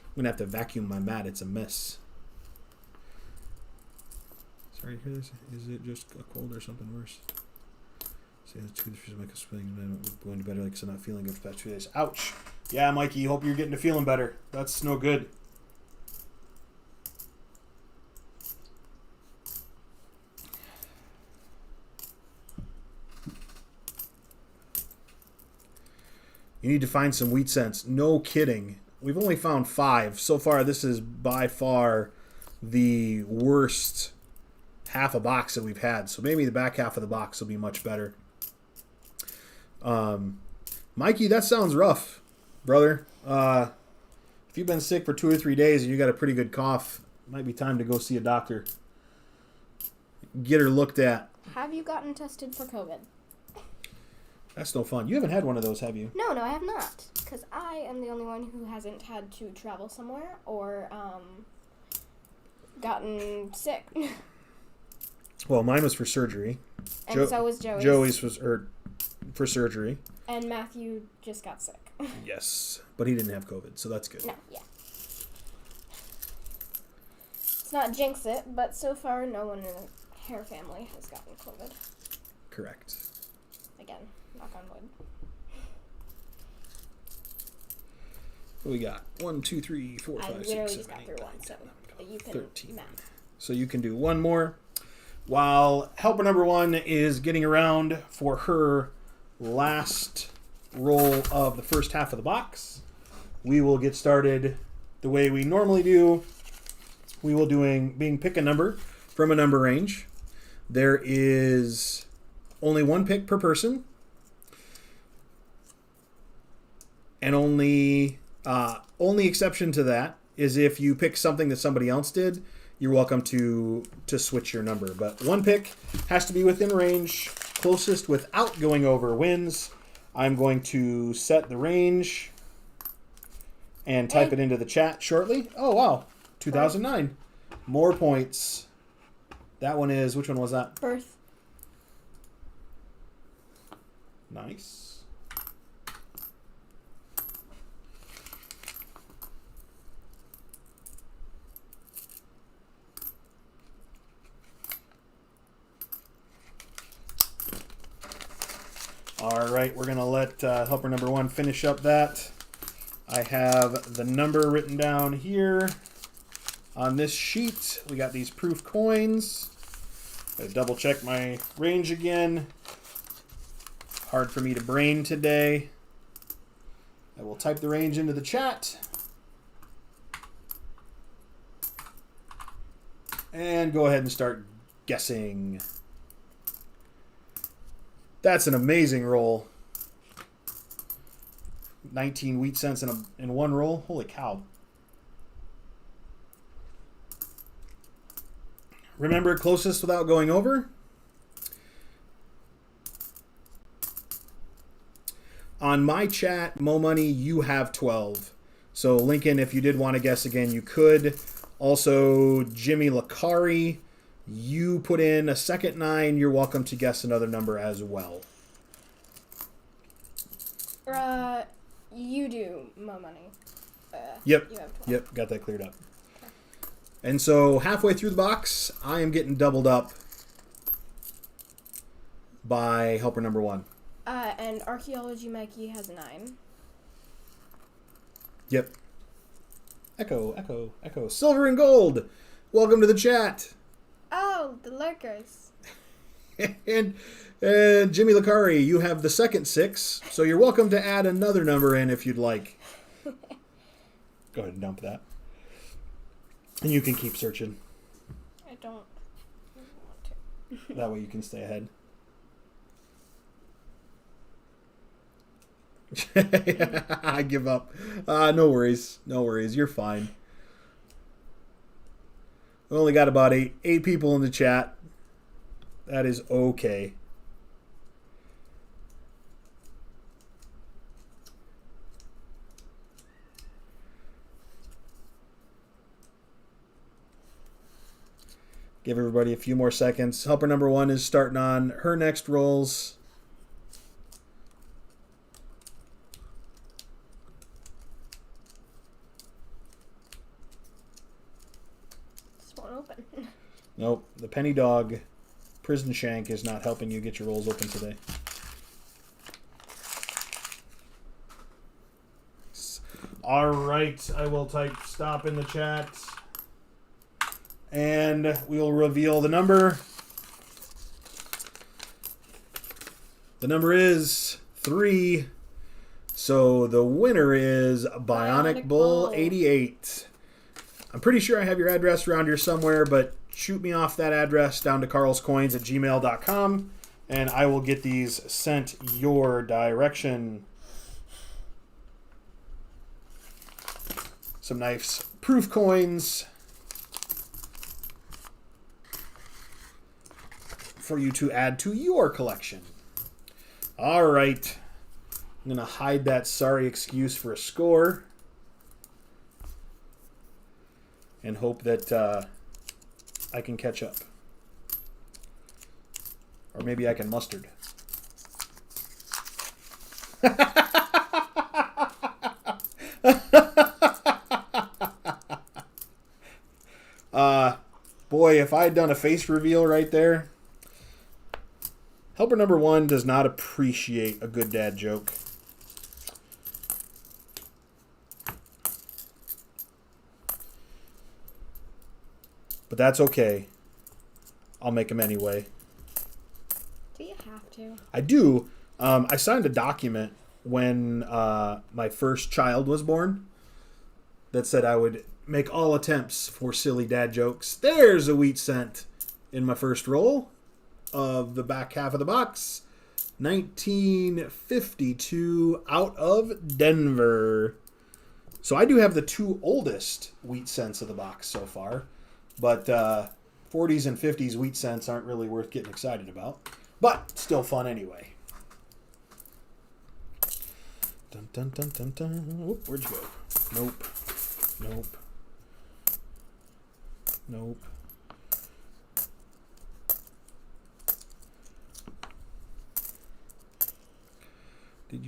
I'm going to have to vacuum my mat. It's a mess. Sorry to hear this. Is it just a cold or something worse? See, that's good for my spilling. I'm going to bed early because I'm not feeling good for the past 2 days. Ouch. Yeah, Mikey, hope you're getting to feeling better. That's no good. You need to find some wheat cents. No kidding. We've only found 5. So far, this is by far the worst half a box that we've had. So maybe the back half of the box will be much better. Mikey, that sounds rough, brother. If you've been sick for 2 or 3 days and you got a pretty good cough, it might be time to go see a doctor. Get her looked at. Have you gotten tested for COVID? That's no fun. You haven't had one of those, have you? No, I have not. Because I am the only one who hasn't had to travel somewhere or gotten sick. Well, mine was for surgery. And so was Joey's. Joey's was for surgery. And Matthew just got sick. Yes, but he didn't have COVID, so that's good. No, yeah. Let's not jinx it, but so far no one in the Hare family has gotten COVID. Correct. Again, knock on wood. What we got? 1, 2, 3, 4, 5, 6, 7, 8, 9, 10, 11, 12, you can 13. math. So you can do one more. While helper number 1 is getting around for her last roll of the first half of the box, we will get started the way we normally do. We will being pick a number from a number range. There is only 1 pick per person, and only exception to that is if you pick something that somebody else did. You're welcome to switch your number, but 1 pick has to be within range. Closest without going over wins. I'm going to set the range and type it into the chat shortly. Oh, wow. 2009. More points. That one is, which one was that? Birth. Nice. All right, we're going to let helper number 1 finish up that. I have the number written down here on this sheet. We got these proof coins. I double check my range again. Hard for me to brain today. I will type the range into the chat. And go ahead and start guessing. That's an amazing roll. 19 wheat cents in one roll. Holy cow. Remember, closest without going over. On my chat, Mo Money, you have 12. So, Lincoln, if you did want to guess again, you could. Also, Jimmy Lakari, you put in a second 9. You're welcome to guess another number as well. You do, Mo Money. Yep. You have 12. Yep, got that cleared up. Okay. And so, halfway through the box, I am getting doubled up by helper number 1. And Archaeology Mikey has 9. Yep. Echo, echo, echo. Silver and gold. Welcome to the chat. Oh, the lurkers. And Jimmy Lakari, you have the second 6, so you're welcome to add another number in if you'd like. Go ahead and dump that. And you can keep searching. I don't want to. That way you can stay ahead. I give up. No worries. No worries. You're fine. We only got about eight people in the chat. That is okay. Give everybody a few more seconds. Helper number 1 is starting on her next rolls. Open. Nope. The penny dog prison shank is not helping you get your rolls open today. All right. I will type stop in the chat. And we will reveal the number. The number is 3. So the winner is Bionic Bull 88. I'm pretty sure I have your address around here somewhere, but shoot me off that address down to karlskoins@gmail.com, and I will get these sent your direction. Some nice proof coins for you to add to your collection. All right. I'm going to hide that sorry excuse for a score. And hope that I can catch up. Or maybe I can mustard. Boy, if I had done a face reveal right there. Helper number 1 does not appreciate a good dad joke. But that's okay. I'll make them anyway. Do you have to? I do. I signed a document when my first child was born that said I would make all attempts for silly dad jokes. There's a wheat cent in my first roll of the back half of the box. 1952 out of Denver. So I do have the 2 oldest wheat cents of the box so far. But 40s and 50s wheat cents aren't really worth getting excited about. But still fun anyway. Dun, dun, dun, dun, dun. Oop, where'd you go? Nope. Nope. Nope.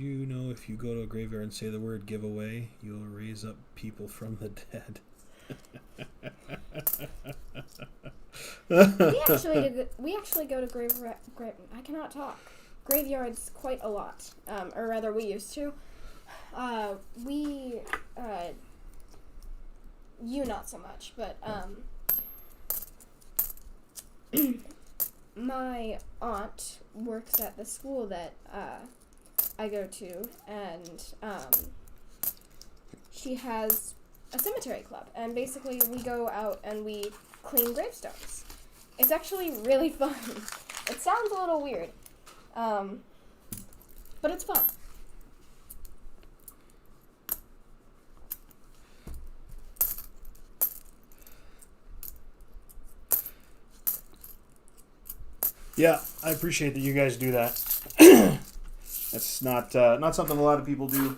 you know if you go to a graveyard and say the word giveaway, you'll raise up people from the dead? We actually go to I cannot talk. Graveyards quite a lot. Or rather, we used to. You not so much, but my aunt works at the school that I go to, and she has a cemetery club, and basically we go out and we clean gravestones. It's actually really fun. It sounds a little weird, but it's fun. Yeah, I appreciate that you guys do that. That's not something a lot of people do.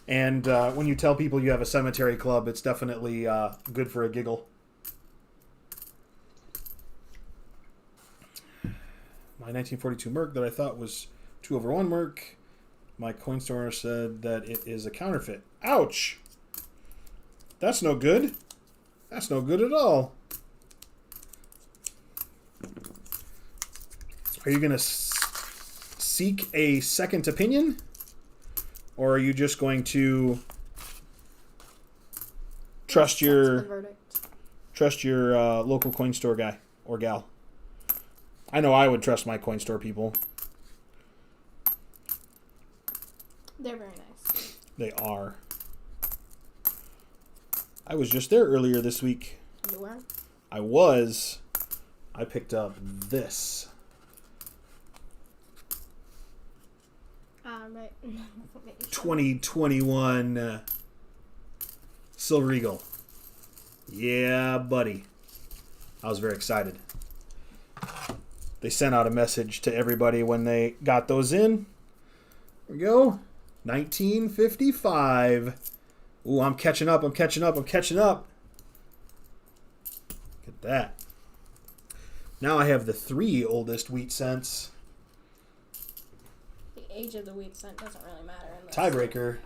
And when you tell people you have a cemetery club, it's definitely good for a giggle. My 1942 Merc that I thought was 2/1 Merc, my coin store said that it is a counterfeit. Ouch! That's no good. That's no good at all. Are you going to seek a second opinion? Or are you just going to trust your local coin store guy or gal? I know I would trust my coin store people. They're very nice. They are. I was just there earlier this week. You were? I was. I picked up this. Right. 2021 Silver Eagle. Yeah, buddy. I was very excited. They sent out a message to everybody when they got those in. There we go. 1955. Ooh, I'm catching up. Look at that. Now I have the 3 oldest wheat cents. The age of the wheat cent doesn't really matter. Tiebreaker.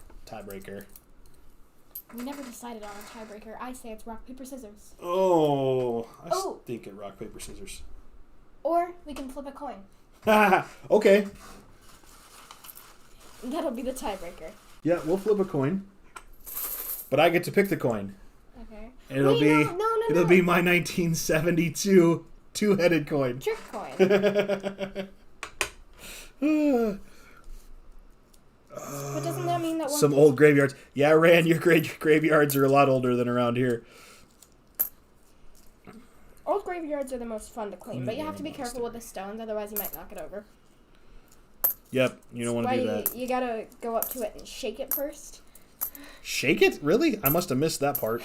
We never decided on a tiebreaker. I say it's rock, paper, scissors. Oh, I think it rock, paper, scissors. Or we can flip a coin. Okay. That'll be the tiebreaker. Yeah, we'll flip a coin. But I get to pick the coin. Okay. And it'll be my 1972 two-headed coin. Trick coin. But doesn't that mean that some old graveyards? Yeah, Rand, your graveyards are a lot older than around here. Old graveyards are the most fun to clean, but you have to be careful with the stones, otherwise you might knock it over. Yep, you don't want to do that. You gotta go up to it and shake it first. Shake it? Really? I must have missed that part.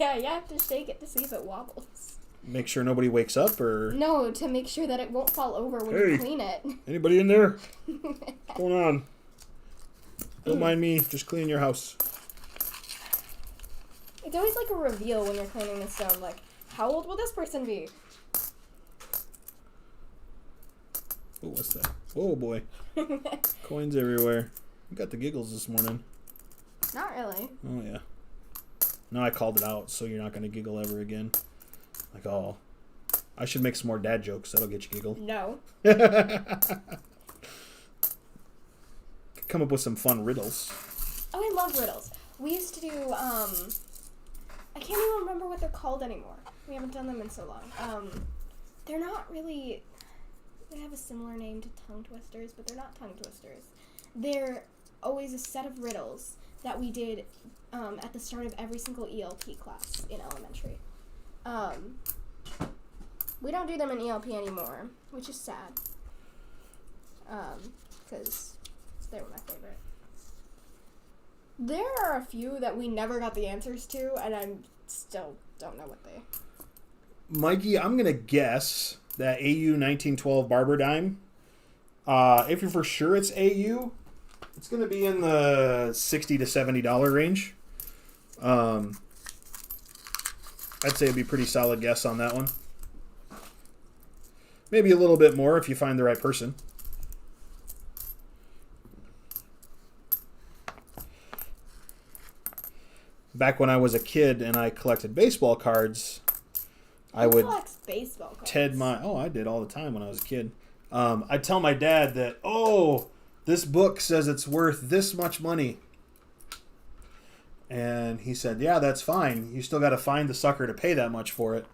Yeah, you have to shake it to see if it wobbles. Make sure nobody wakes up, or... No, to make sure that it won't fall over when you clean it. Anybody in there? What's going on? Don't mind me, just cleaning your house. It's always like a reveal when you're cleaning the stone, like, how old will this person be? Oh, what's that? Oh, boy. Coins everywhere. You got the giggles this morning. Not really. Oh, yeah. No, I called it out, so you're not going to giggle ever again. Like, oh. I should make some more dad jokes. That'll get you giggled. No. Come up with some fun riddles. Oh, I love riddles. We used to do, I can't even remember what they're called anymore. We haven't done them in so long. They're not really, they have a similar name to tongue twisters, but they're not tongue twisters. They're always a set of riddles that we did at the start of every single ELP class in elementary. We don't do them in ELP anymore, which is sad. Because they were my favorite. There are a few that we never got the answers to, and I still don't know what they... Mikey, I'm going to guess that AU 1912 Barber Dime, if you're for sure it's AU, it's going to be in the $60 to $70 range. I'd say it'd be a pretty solid guess on that one. Maybe a little bit more if you find the right person. back when I was a kid and I collected baseball cards, I would collects baseball cards? I did all the time when I was a kid. I'd tell my dad that, oh, this book says it's worth this much money. And he said, yeah, that's fine. You still got to find the sucker to pay that much for it.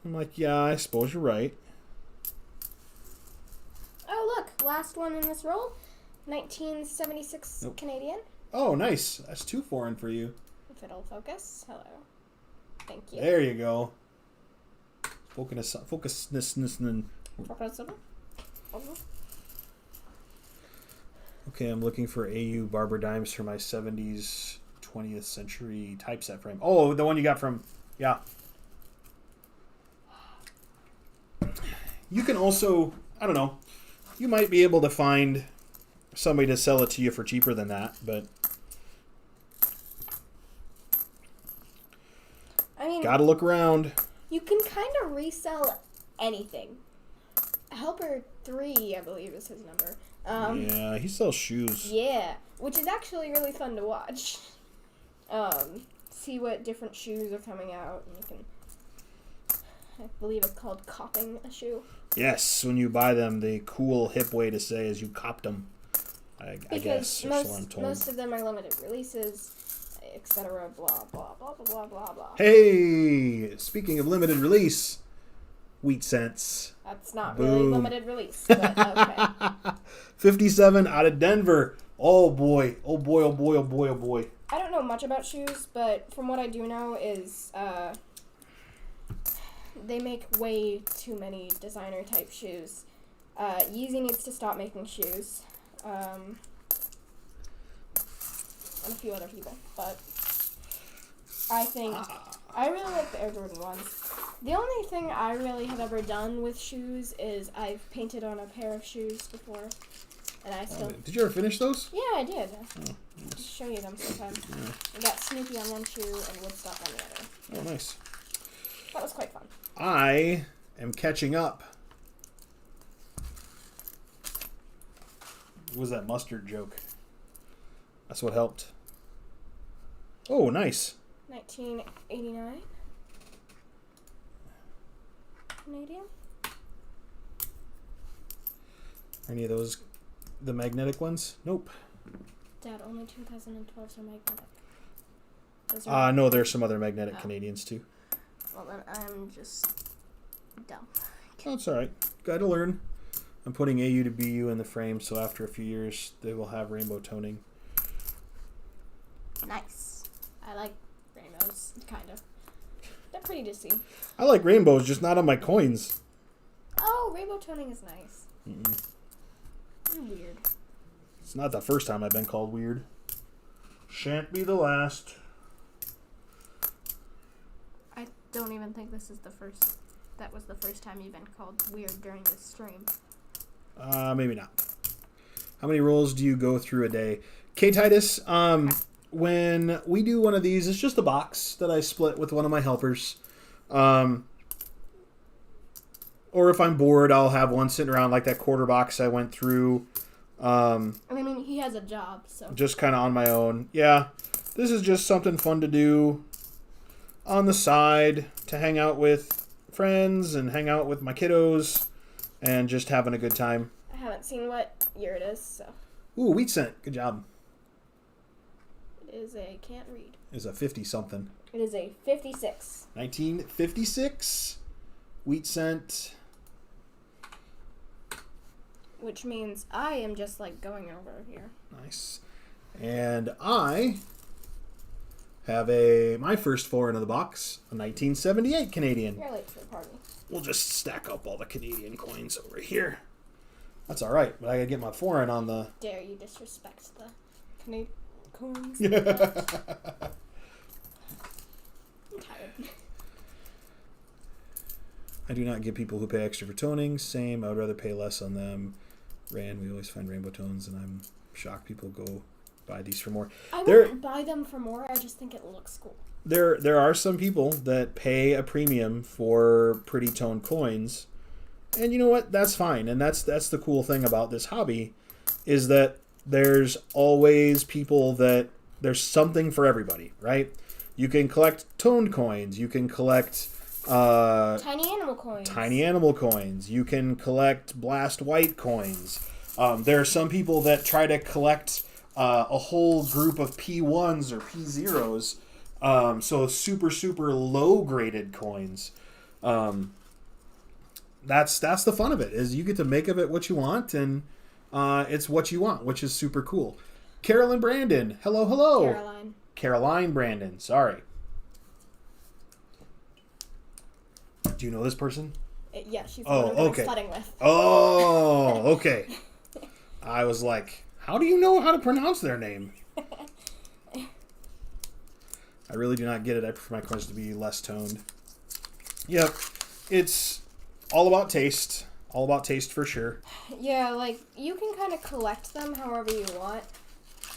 I'm like, yeah, I suppose you're right. Oh, look. Last one in this roll. 1976 Nope. Canadian. Oh, nice. That's 2 foreign for you. If it'll focus. Hello. Thank you. There you go. Focus. Okay, I'm looking for AU Barber Dimes for my 70s 20th century typeset frame. Oh, the one you got from... Yeah. You can also... I don't know. You might be able to find somebody to sell it to you for cheaper than that, but... I mean... Gotta look around. You can kind of resell anything. Helper 3, I believe, is his number. Yeah, he sells shoes. Yeah, which is actually really fun to watch. See what different shoes are coming out, and you can... I believe it's called copping a shoe. Yes, when you buy them, the cool, hip way to say is you copped them. I guess. Most of them are limited releases, etc. Blah, blah, blah, blah, blah, blah, blah. Hey! Speaking of limited release, Wheat Cents. That's not Boom. really limited release, but okay. 57 out of Denver. Oh boy. Oh boy, oh boy, oh boy, oh boy. I don't know much about shoes, but from what I do know is they make way too many designer type shoes. Yeezy needs to stop making shoes. And a few other people, but I think I really like the Air Jordan ones. The only thing I really have ever done with shoes is I've painted on a pair of shoes before, and I still... Did you ever finish those? Yeah, I did. I'll show you them sometime. Yeah. I got Snoopy on one shoe and Woodstock on the other. Oh, nice. That was quite fun. I am catching up. What was that mustard joke? That's what helped. Oh, nice. 1989. Canadian? Any of those the magnetic ones? Nope. Dad, only 2012s are magnetic. Those are No, there's some other magnetic Canadians too. well, then I'm just dumb. Oh, it's alright. Gotta learn. I'm putting AU to BU in the frame, so after a few years, they will have rainbow toning. Nice. I like rainbows, kind of. They're pretty to see. I like rainbows, just not on my coins. Oh, rainbow toning is nice. Mm-mm. You're weird. It's not the first time I've been called weird. Shan't be the last. I don't even think this is the first. That was the first time you've been called weird during this stream. Maybe not. How many rolls do you go through a day? Titus, when we do one of these, it's just a box that I split with one of my helpers. Or if I'm bored, I'll have one sitting around like that quarter box I went through. I mean, he has a job, so. Just kind of on my own. Yeah, this is just something fun to do on the side to hang out with friends and hang out with my kiddos and just having a good time. I haven't seen what year it is, so. Ooh, Wheat Cent. Good job. It is a can't read. It's a 50-something. It is a 56. 1956. Wheat Cent. Which means I am just like going over here. Nice. And I have my first foreign of the box, a 1978 Canadian. You're late to the party. We'll just stack up all the Canadian coins over here. That's all right, but I gotta get my foreign on the... Dare you disrespect the Canadian coins? I'm tired. I do not give people who pay extra for toning. Same, I would rather pay less on them. We always find rainbow tones, and I'm shocked people go buy these for more. I wouldn't buy them for more. I just think it looks cool. There are some people that pay a premium for pretty toned coins, and you know what? That's fine, and that's the cool thing about this hobby, is that there's always people that there's something for everybody, right? You can collect toned coins. You can collect tiny animal coins. Tiny animal coins. You can collect blast white coins. There are some people that try to collect a whole group of P1s or P0s. So super, super low graded coins. That's the fun of it, is you get to make of it what you want, and it's what you want, which is super cool. Carolyn Brandon. Hello. Caroline Brandon. Sorry. Do you know this person? Yeah, she's the one I'm sledding with. Oh, okay. I was like, how do you know how to pronounce their name? I really do not get it. I prefer my coins to be less toned. Yep. It's all about taste. All about taste for sure. Yeah, like, you can kind of collect them however you want.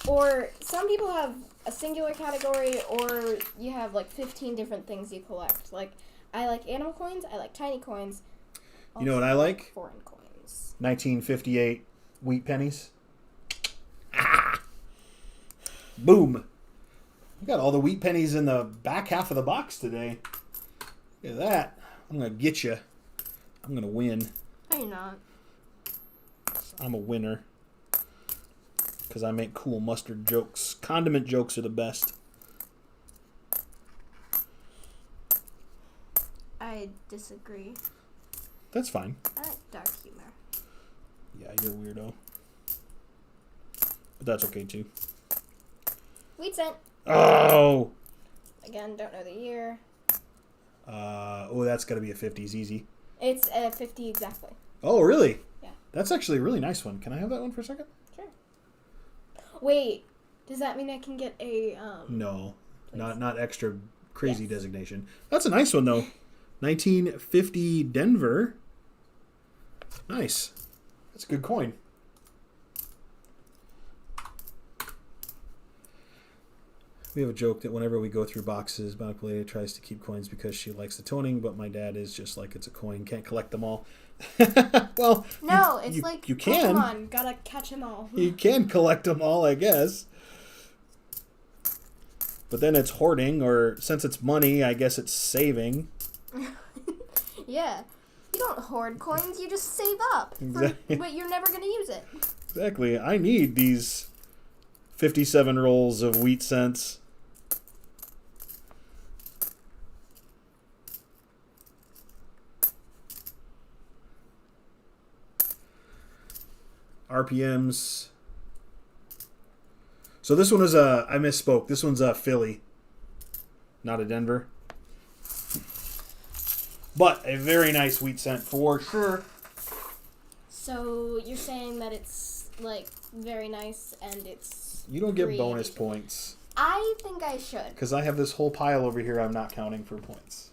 Or some people have a singular category, or you have like 15 different things you collect. Like, I like animal coins, I like tiny coins. You know what I like? Foreign coins. 1958 wheat pennies. Ah! Boom. We got all the wheat pennies in the back half of the box today. Look at that. I'm going to get you. I'm going to win. No, you're not. I'm a winner. Because I make cool mustard jokes. Condiment jokes are the best. I disagree. That's fine. I like dark humor. Yeah, you're a weirdo. But that's okay too. Wheat cent. Oh! Again, don't know the year. That's got to be a 50s easy. It's a 50 exactly. Oh, really? Yeah. That's actually a really nice one. Can I have that one for a second? Sure. Wait, does that mean I can get a No, please? not extra crazy designation. That's a nice one though. 1950 Denver. Nice. That's a good coin. We have a joke that whenever we go through boxes, Monica Lady tries to keep coins because she likes the toning, but my dad is just like, it's a coin, can't collect them all. Well, no, it's like you can. Pokemon, gotta catch them all. You can collect them all, I guess. But then it's hoarding, or since it's money, I guess it's saving. Yeah. You don't hoard coins, you just save up. Exactly. But you're never gonna use it. Exactly. I need these 57 rolls of wheat cents. RPMs. So this one is I misspoke. This one's a Philly, not a Denver. But a very nice wheat cent for sure. So you're saying that it's like very nice and it's You don't get bonus points. I think I should. Because I have this whole pile over here I'm not counting for points.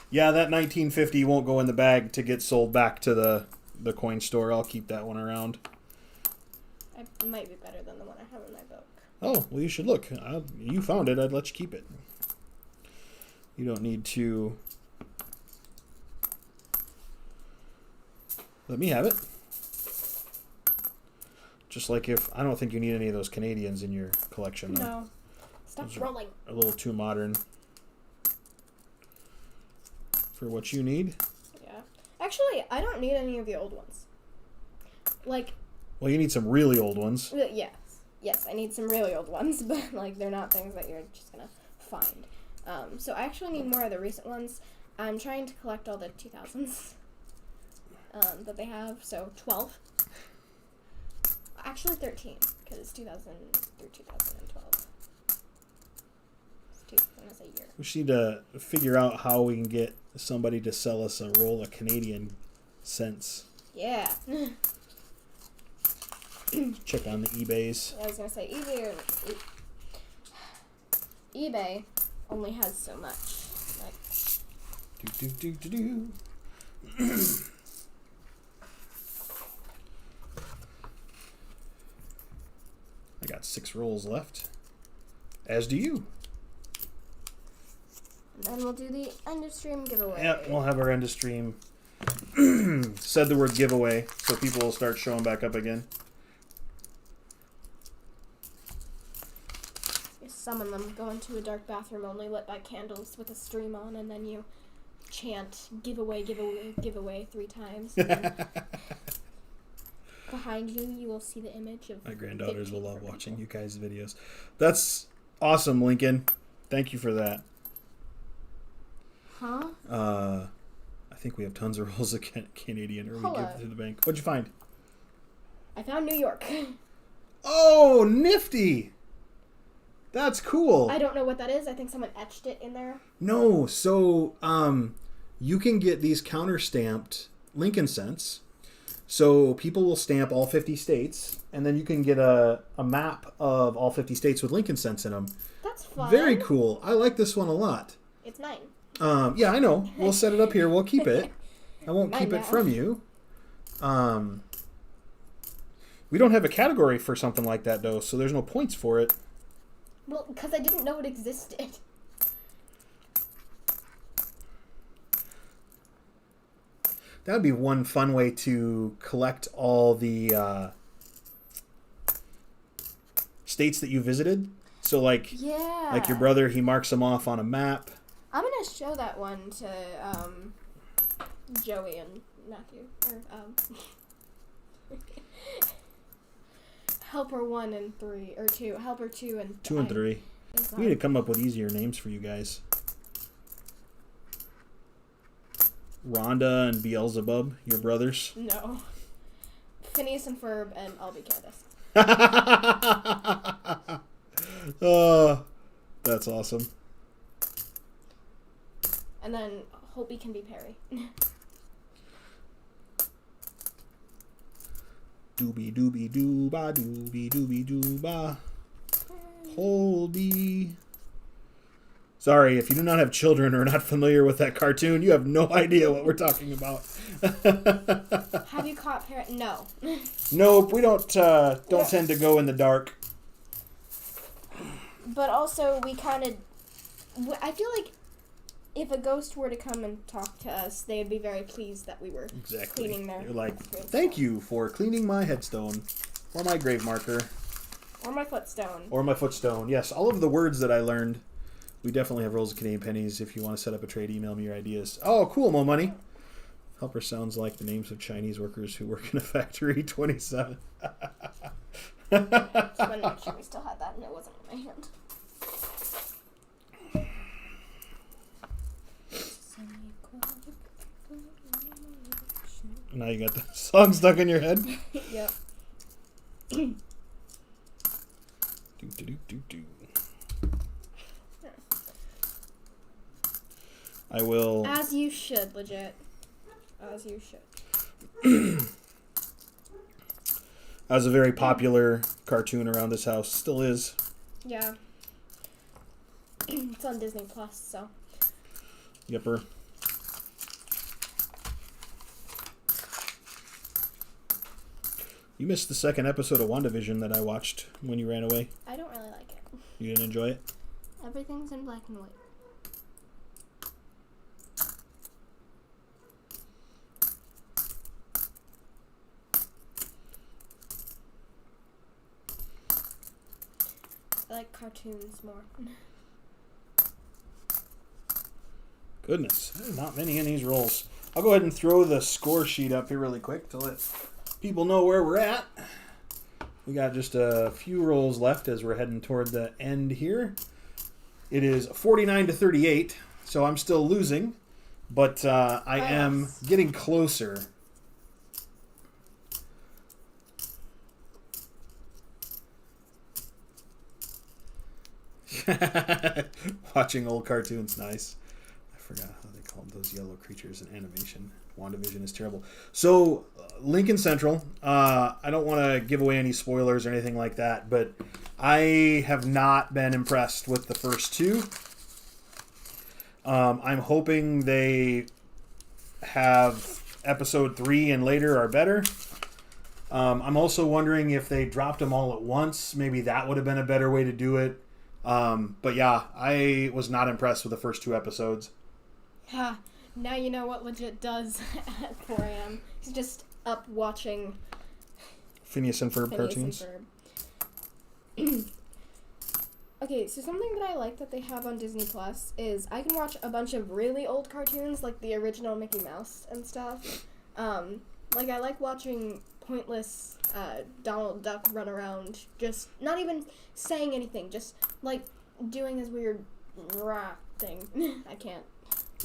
Yeah, that 1950 won't go in the bag to get sold back to the coin store. I'll keep that one around. It might be better than the one I have in my book. Oh, well, you should look. You found it. I'd let you keep it. You don't need to... Let me have it. Just like if... I don't think you need any of those Canadians in your collection, though. No. Stop rolling. A little too modern for what you need. Yeah. Actually, I don't need any of the old ones. Like... Well, you need some really old ones. Yes. Yes, I need some really old ones, but, like, they're not things that you're just gonna find. So I actually need more of the recent ones. I'm trying to collect all the 2000s that they have, so 12. Actually 13, because it's 2000 through 2012. It's a year. We should need to figure out how we can get somebody to sell us a roll of Canadian cents. Yeah. Check on the eBays. I was gonna say eBay only has so much. Like, I got 6 rolls left. As do you. And we'll do the end of stream giveaway. Yep, we'll have our end of stream. Said the word giveaway, so people will start showing back up again. You summon them, go into a dark bathroom only lit by candles with a stream on, and then you chant giveaway, giveaway, giveaway 3 times. Behind you, you will see the image of... My granddaughters will love watching you guys' videos. That's awesome, Lincoln. Thank you for that. Huh? I think we have tons of rolls of Canadian, or we Hello. give it to the bank. What'd you find? I found New York. Oh, nifty! That's cool. I don't know what that is. I think someone etched it in there. No, so you can get these counter-stamped Lincoln cents. So people will stamp all 50 states, and then you can get a map of all 50 states with Lincoln cents in them. That's fun. Very cool. I like this one a lot. It's 9. Yeah, I know. We'll set it up here. We'll keep it. I won't keep it from you. We don't have a category for something like that, though, so there's no points for it. Well, because I didn't know it existed. That would be one fun way to collect all the states that you visited. So, like your brother, he marks them off on a map. I'm going to show that one to Joey and Matthew. Or, Helper 1 and 3, or 2. Helper 2 and 2 and 3. We need to come up with easier names for you guys. Rhonda and Beelzebub, your brothers. No. Phineas and Ferb, and I'll be Candace. That's awesome. And then Holby can be Perry. Doobie doobie dooba doobie doobie dooba. Holby. Sorry, if you do not have children or are not familiar with that cartoon, you have no idea what we're talking about. Have you caught Perry? No. Nope, we don't tend to go in the dark. But also, we kind of... I feel like if a ghost were to come and talk to us, they would be very pleased that we were cleaning their... You're like, thank you for cleaning my headstone, or my grave marker. Or my footstone. Or my footstone, yes. All of the words that I learned. We definitely have rolls of Canadian pennies. If you want to set up a trade, email me your ideas. Oh, cool, Mo Money. Helper sounds like the names of Chinese workers who work in a factory. 27. Just wanted to make sure we still had that and it wasn't in my hand. Now you got the song stuck in your head? Yep. Do, do, do, do, do. I will... As you should, legit. As you should. That was a very popular cartoon around this house. Still is. Yeah. It's on Disney Plus, so. Yepper. You missed the second episode of WandaVision that I watched when you ran away. I don't really like it. You didn't enjoy it? Everything's in black and white. I like cartoons more. Goodness, there's not many in these rolls. I'll go ahead and throw the score sheet up here really quick to let people know where we're at. We got just a few rolls left as we're heading toward the end here. It is 49-38, so I'm still losing, but I am getting closer. Watching old cartoons, nice. I forgot how they called those yellow creatures in animation. WandaVision is terrible. So, Lincoln Central, I don't want to give away any spoilers or anything like that, but I have not been impressed with the first two. I'm hoping they have episode 3 and later are better. I'm also wondering if they dropped them all at once. Maybe that would have been a better way to do it. But yeah, I was not impressed with the first 2 episodes. Ha! Now you know what legit does at 4 a.m. He's just up watching Phineas and Ferb Phineas cartoons. and Ferb. Okay, so something that I like that they have on Disney Plus is I can watch a bunch of really old cartoons, like the original Mickey Mouse and stuff. Like, I like watching pointless Donald Duck run around, just not even saying anything, just, like, doing his weird rah thing. I can't.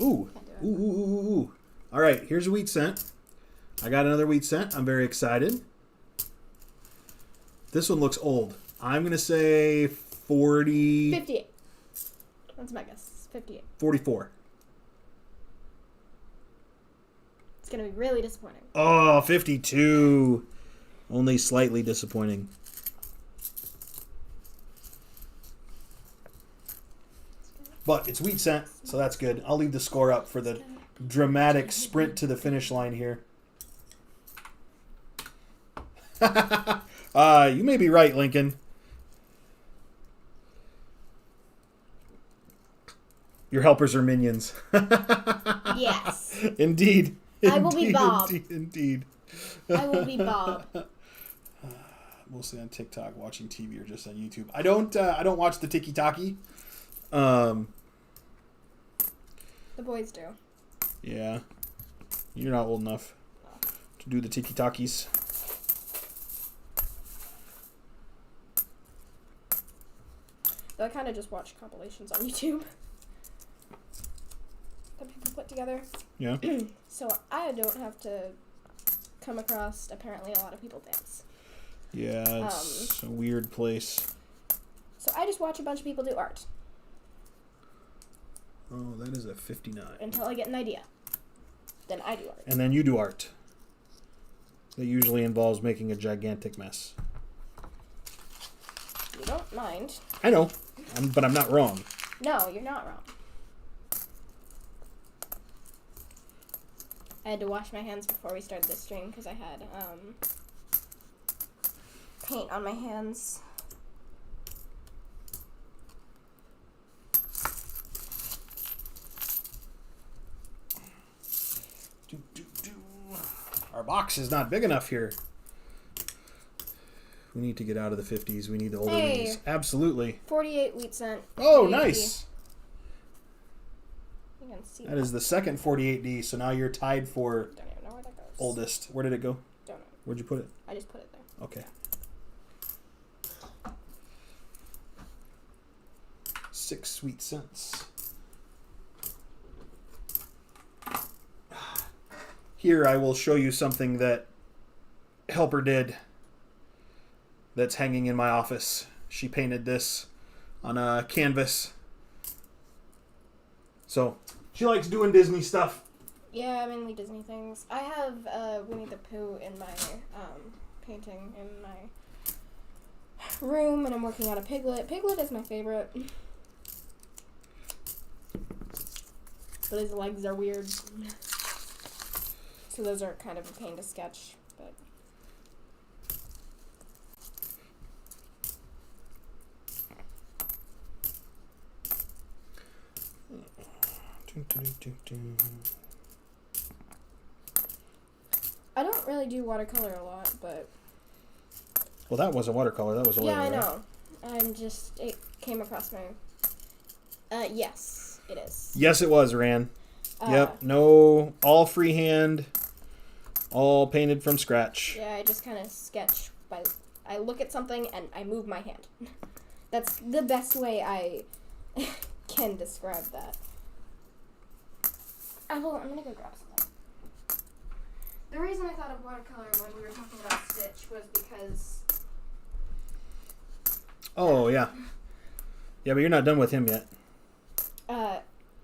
Ooh. Can't do it. Ooh. All right, here's a wheat cent. I got another wheat cent. I'm very excited. This one looks old. I'm going to say 58. That's my guess. 58. 44. It's going to be really disappointing. Oh, 52. Only slightly disappointing. But it's wheat cent, so that's good. I'll leave the score up for the dramatic sprint to the finish line here. You may be right, Lincoln. Your helpers are minions. Yes. Indeed. I will be Bob. Indeed. I will be Bob. Mostly on TikTok, watching TV, or just on YouTube. I don't watch the Tiki-Taki. The boys do. Yeah. You're not old enough to do the Tiki-Takis. Though I kind of just watch compilations on YouTube that people put together. Yeah. So I don't have to come across, apparently, a lot of people dance. Yeah, it's a weird place. So I just watch a bunch of people do art Oh, that is a 59. until I get an idea. Then I do art. And then you do art. That usually involves making a gigantic mess. You don't mind. I know, but I'm not wrong. No, you're not wrong. I had to wash my hands before we started this stream because I had paint on my hands. Our box is not big enough here. We need to get out of the 50s. We need the older Hey. ones. Absolutely. 48 wheat cent. Oh, 48D. nice. You can see That is the second 48D, so now you're tied for Don't even know where that goes. oldest. Where did it go? Don't know. Where'd you put it? I just put it there. Okay. 6 sweet cents. Here I will show you something that Helper did that's hanging in my office. She painted this on a canvas. So, she likes doing Disney stuff. Yeah, mainly Disney things. I have Winnie the Pooh in my painting in my room, and I'm working on a Piglet. Piglet is my favorite. But his legs are weird. So those are kind of a pain to sketch, but... I don't really do watercolor a lot, but... Well, that wasn't watercolor. That was oil. Yeah, I right? know. It came across my... yes, it is. Yes, it was, Ran. Yep. No, all freehand, all painted from scratch. Yeah, I just kind of sketch by... I look at something and I move my hand. That's the best way I can describe that. I'm gonna go grab something. The reason I thought of watercolor when we were talking about Stitch was because... Oh, yeah. Yeah, but you're not done with him yet.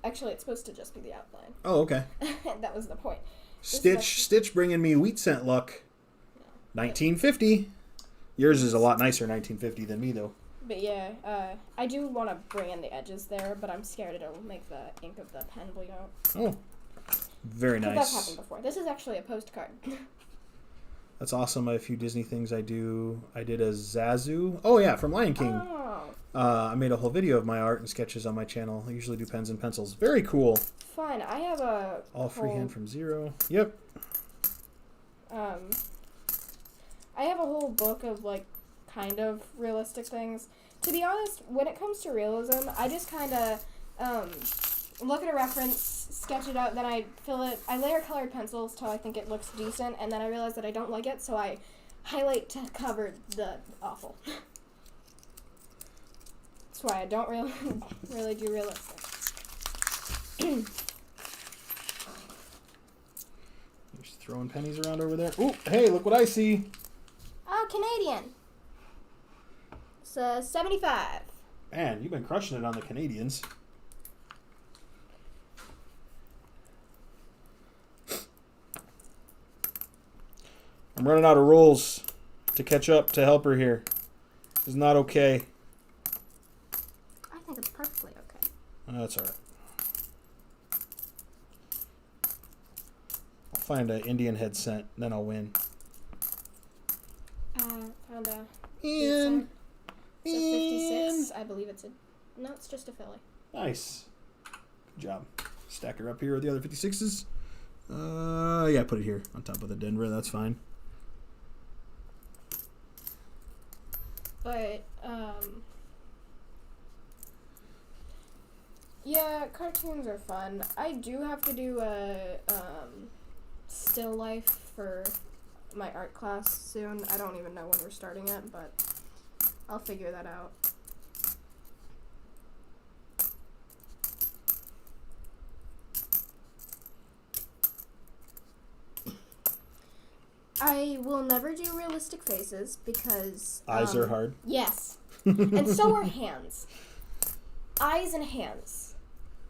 Actually, it's supposed to just be the outline. Oh, okay. That was the point. Stitch bringing me wheat cent luck. 1950. Yours is a lot nicer 1950 than me, though. But yeah, I do want to bring in the edges there, but I'm scared it'll make the ink of the pen bleed out. Oh, very nice. That's happened before. This is actually a postcard. That's awesome. I have a few Disney things I do. I did a Zazu. Oh, yeah, from Lion King. Oh. I made a whole video of my art and sketches on my channel. I usually do pens and pencils. Very cool. Fun. I have a All freehand from zero. Yep. I have a whole book of, like, kind of realistic things. To be honest, when it comes to realism, I just kind of look at a reference, sketch it out, then I fill it. I layer colored pencils till I think it looks decent, and then I realize that I don't like it, so I highlight to cover the awful. That's why I don't really do realistic. Just throwing pennies around over there. Ooh, hey, look what I see. Oh, Canadian. It's 75. Man, you've been crushing it on the Canadians. I'm running out of rolls to catch up to help her here. This is not okay. I think it's perfectly okay. That's all right. I'll find an Indian head scent, then I'll win. Found a... Ian. It's a 56. I believe it's a... No, it's just a filly. Nice. Good job. Stack her up here with the other 56s. Yeah, put it here on top of the Denver. That's fine. But, yeah, cartoons are fun. I do have to do a, still life for my art class soon. I don't even know when we're starting it, but I'll figure that out. I will never do realistic faces because... Eyes are hard. Yes. And so are hands. Eyes and hands.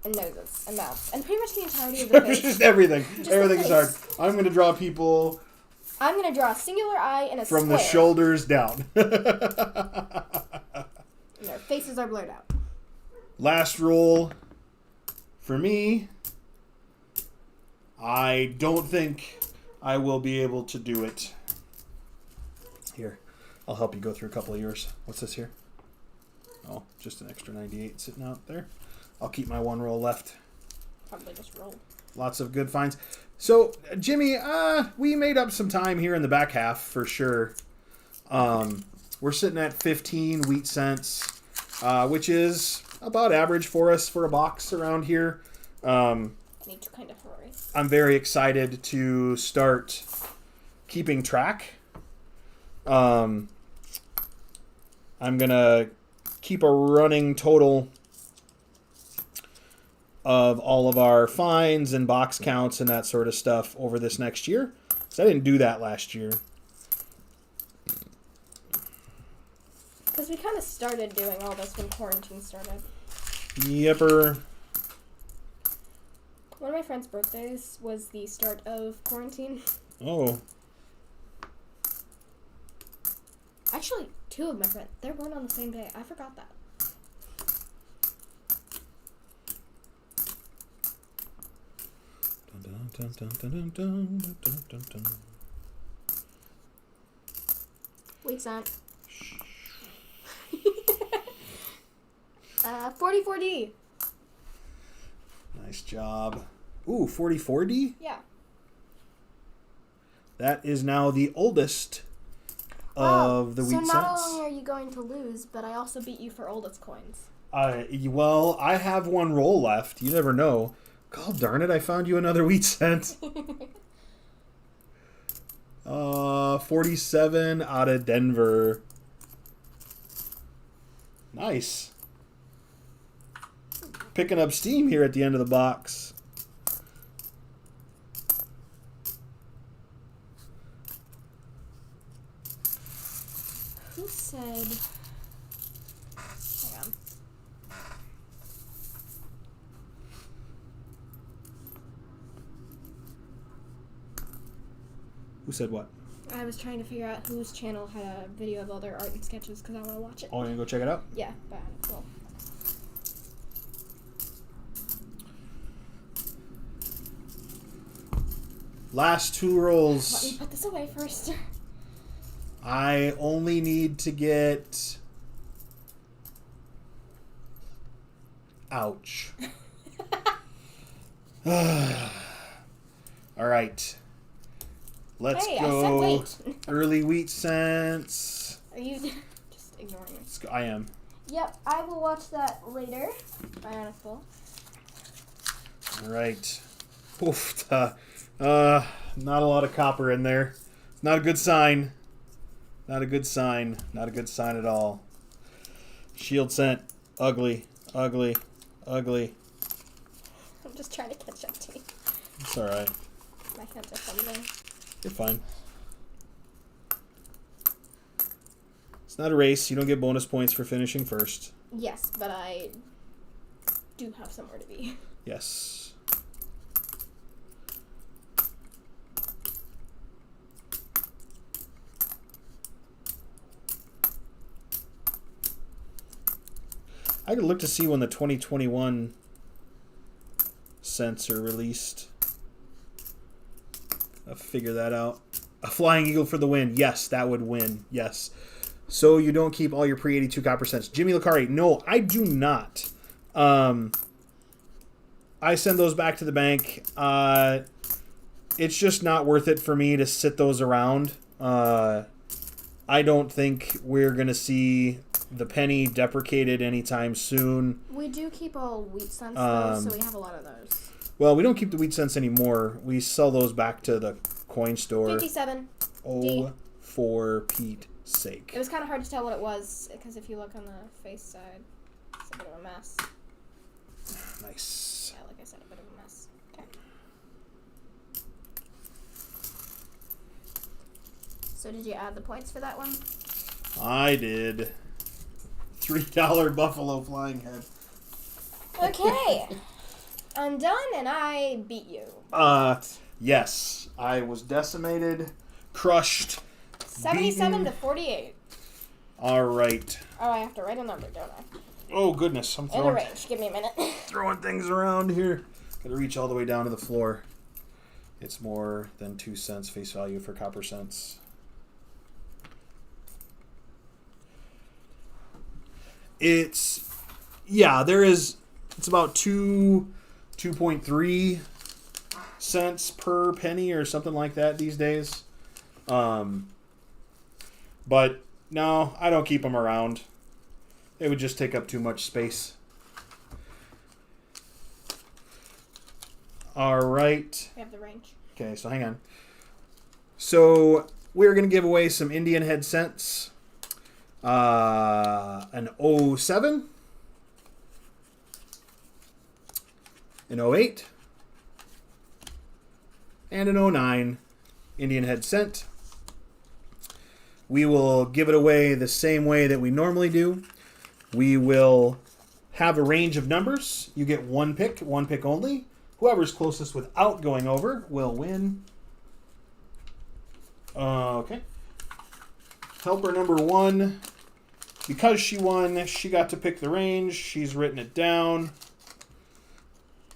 And noses and mouths. And pretty much the entirety of the face. Just everything. Just Everything's hard. I'm going to draw people... I'm going to draw a singular eye and a from square. the shoulders down. And their faces are blurred out. Last roll for me. I don't think I will be able to do it. Here, I'll help you go through a couple of yours. What's this here? Oh, just an extra 98 sitting out there. I'll keep my one roll left. Probably just roll. Lots of good finds. So, Jimmy, we made up some time here in the back half for sure. We're sitting at 15 wheat cents, which is about average for us for a box around here. I need to kind of hurry. I'm very excited to start keeping track. I'm going to keep a running total of all of our finds and box counts and that sort of stuff over this next year. Because I didn't do that last year. Because we kind of started doing all this when quarantine started. Yepper. One of my friend's birthdays was the start of quarantine. Oh. Actually, two of my friends. They're born on the same day. I forgot that. Dun, dun, dun, dun, dun, dun, dun, dun. Weak cent. 44D. Nice job. Ooh, 44D? Yeah. That is now the oldest of the wheat cents. So not cents. only are you going to lose, but I also beat you for oldest coins. Well, I have one roll left. You never know. God darn it, I found you another wheat cent. 47 out of Denver. Nice. Picking up steam here at the end of the box. Who said... Hang on. Who said what? I was trying to figure out whose channel had a video of all their art and sketches because I want to watch it. Oh, you gonna go check it out? Yeah, but cool. Last two rolls. Let me put this away first. I only need to get... Ouch. All right. Let's Hey, go. I said wait. Early wheat cents. Are you just ignoring me? I am. Yep, I will watch that later. My honor full. All right. Oof. Not a lot of copper in there. Not a good sign. Not a good sign. Not a good sign at all. Shield cent. Ugly. Ugly. Ugly. I'm just trying to catch up to you. It's all right. My hands are fumbling. You're fine. It's not a race. You don't get bonus points for finishing first. Yes, but I do have somewhere to be. Yes. I could look to see when the 2021 cents are released. I'll figure that out. A flying eagle for the win. Yes, that would win. Yes. So you don't keep all your pre-82 copper cents. Jimmy Lucari. No, I do not. I send those back to the bank. It's just not worth it for me to sit those around. I don't think we're going to see the penny deprecated anytime soon. We do keep all wheat cents, though, so we have a lot of those. Well, we don't keep the wheat cents anymore. We sell those back to the coin store. 57. Oh, D. for Pete's sake. It was kind of hard to tell what it was, because if you look on the face side, it's a bit of a mess. Nice. Yeah, like I said, a bit of a mess. Okay. So did you add the points for that one? I did. $3 Buffalo Flying Head. Okay. I'm done, and I beat you. Yes. I was decimated, crushed. 77 beaten. to 48. All right. Oh, I have to write a number, don't I? Oh, goodness. I'm In a throwing, range. Give me a minute. throwing things around here. Got to reach all the way down to the floor. It's more than 2 cents face value for copper cents. It's about 2.3 cents per penny or something like that these days. But no, I don't keep them around. It would just take up too much space. All right. We have the range. Okay, so hang on. So we're going to give away some Indian head cents. An 07. An 08. And an 09 Indian head cent. We will give it away the same way that we normally do. We will have a range of numbers. You get one pick only. Whoever's closest without going over will win. Okay. Helper number 1. Because she won, she got to pick the range. She's written it down.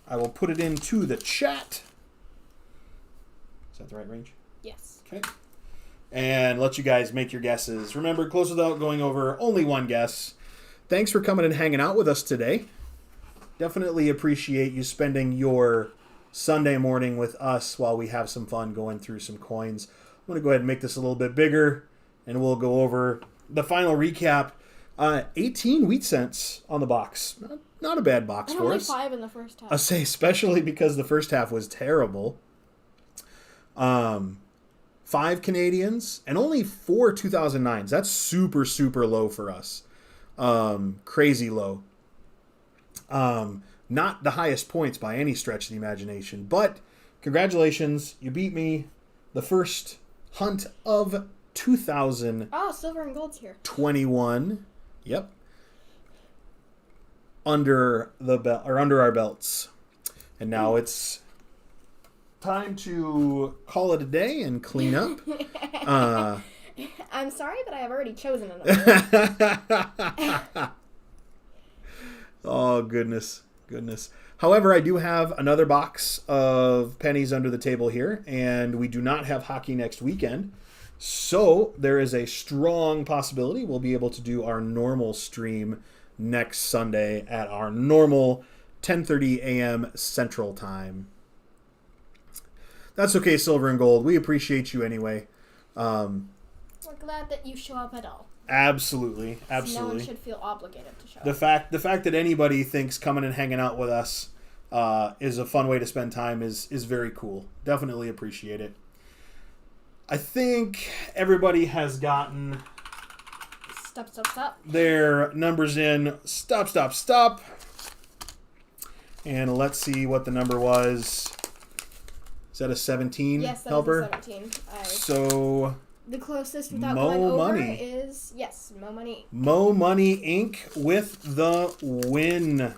I will put it into the chat. Is that the right range? Yes. Okay. And let you guys make your guesses. Remember, close without going over, only one guess. Thanks for coming and hanging out with us today. Definitely appreciate you spending your Sunday morning with us while we have some fun going through some coins. I'm going to go ahead and make this a little bit bigger, and we'll go over the final recap. 18 wheat cents on the box. Not a bad box And for only us. 5 in the first half. I'll say especially because the first half was terrible. 5 Canadians and only 4 2009s. That's super, super low for us. Crazy low. Not the highest points by any stretch of the imagination, but congratulations. You beat me. The first hunt of 2021. Oh, silver and gold's here. Yep. Under the belt or under our belts. And now it's time to call it a day and clean up. I'm sorry, but I have already chosen a number. Oh, goodness. However, I do have another box of pennies under the table here, and we do not have hockey next weekend. So there is a strong possibility we'll be able to do our normal stream next Sunday at our normal 10:30 a.m. Central Time. That's okay, Silver and Gold. We appreciate you anyway. We're glad that you show up at all. Absolutely. No one should feel obligated to show up. The fact that anybody thinks coming and hanging out with us is a fun way to spend time is very cool. Definitely appreciate it. I think everybody has gotten Stop. their numbers in. Stop. And let's see what the number was. Is that a 17, yes, that Helper? is a 17. So the closest without Mo going over Money. is, yes, Mo Money. Mo Money Inc. with the win.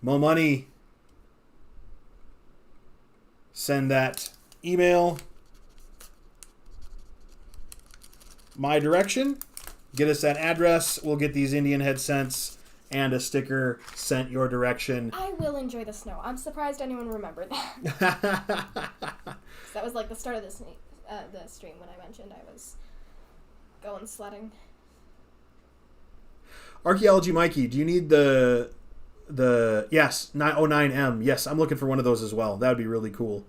Mo Money. Send that email my direction. Get us that address. We'll get these Indian head cents and a sticker sent your direction. I will enjoy the snow. I'm surprised anyone remembered that. That was like the start of the stream when I mentioned I was going sledding. Archaeology Mikey, do you need the yes, 909M. Yes, I'm looking for one of those as well. That would be really cool.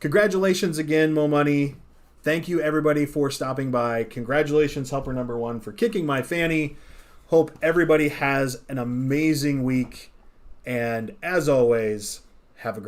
Congratulations again, Mo Money. Thank you everybody for stopping by. Congratulations, helper number 1, for kicking my fanny. Hope everybody has an amazing week. And as always, have a great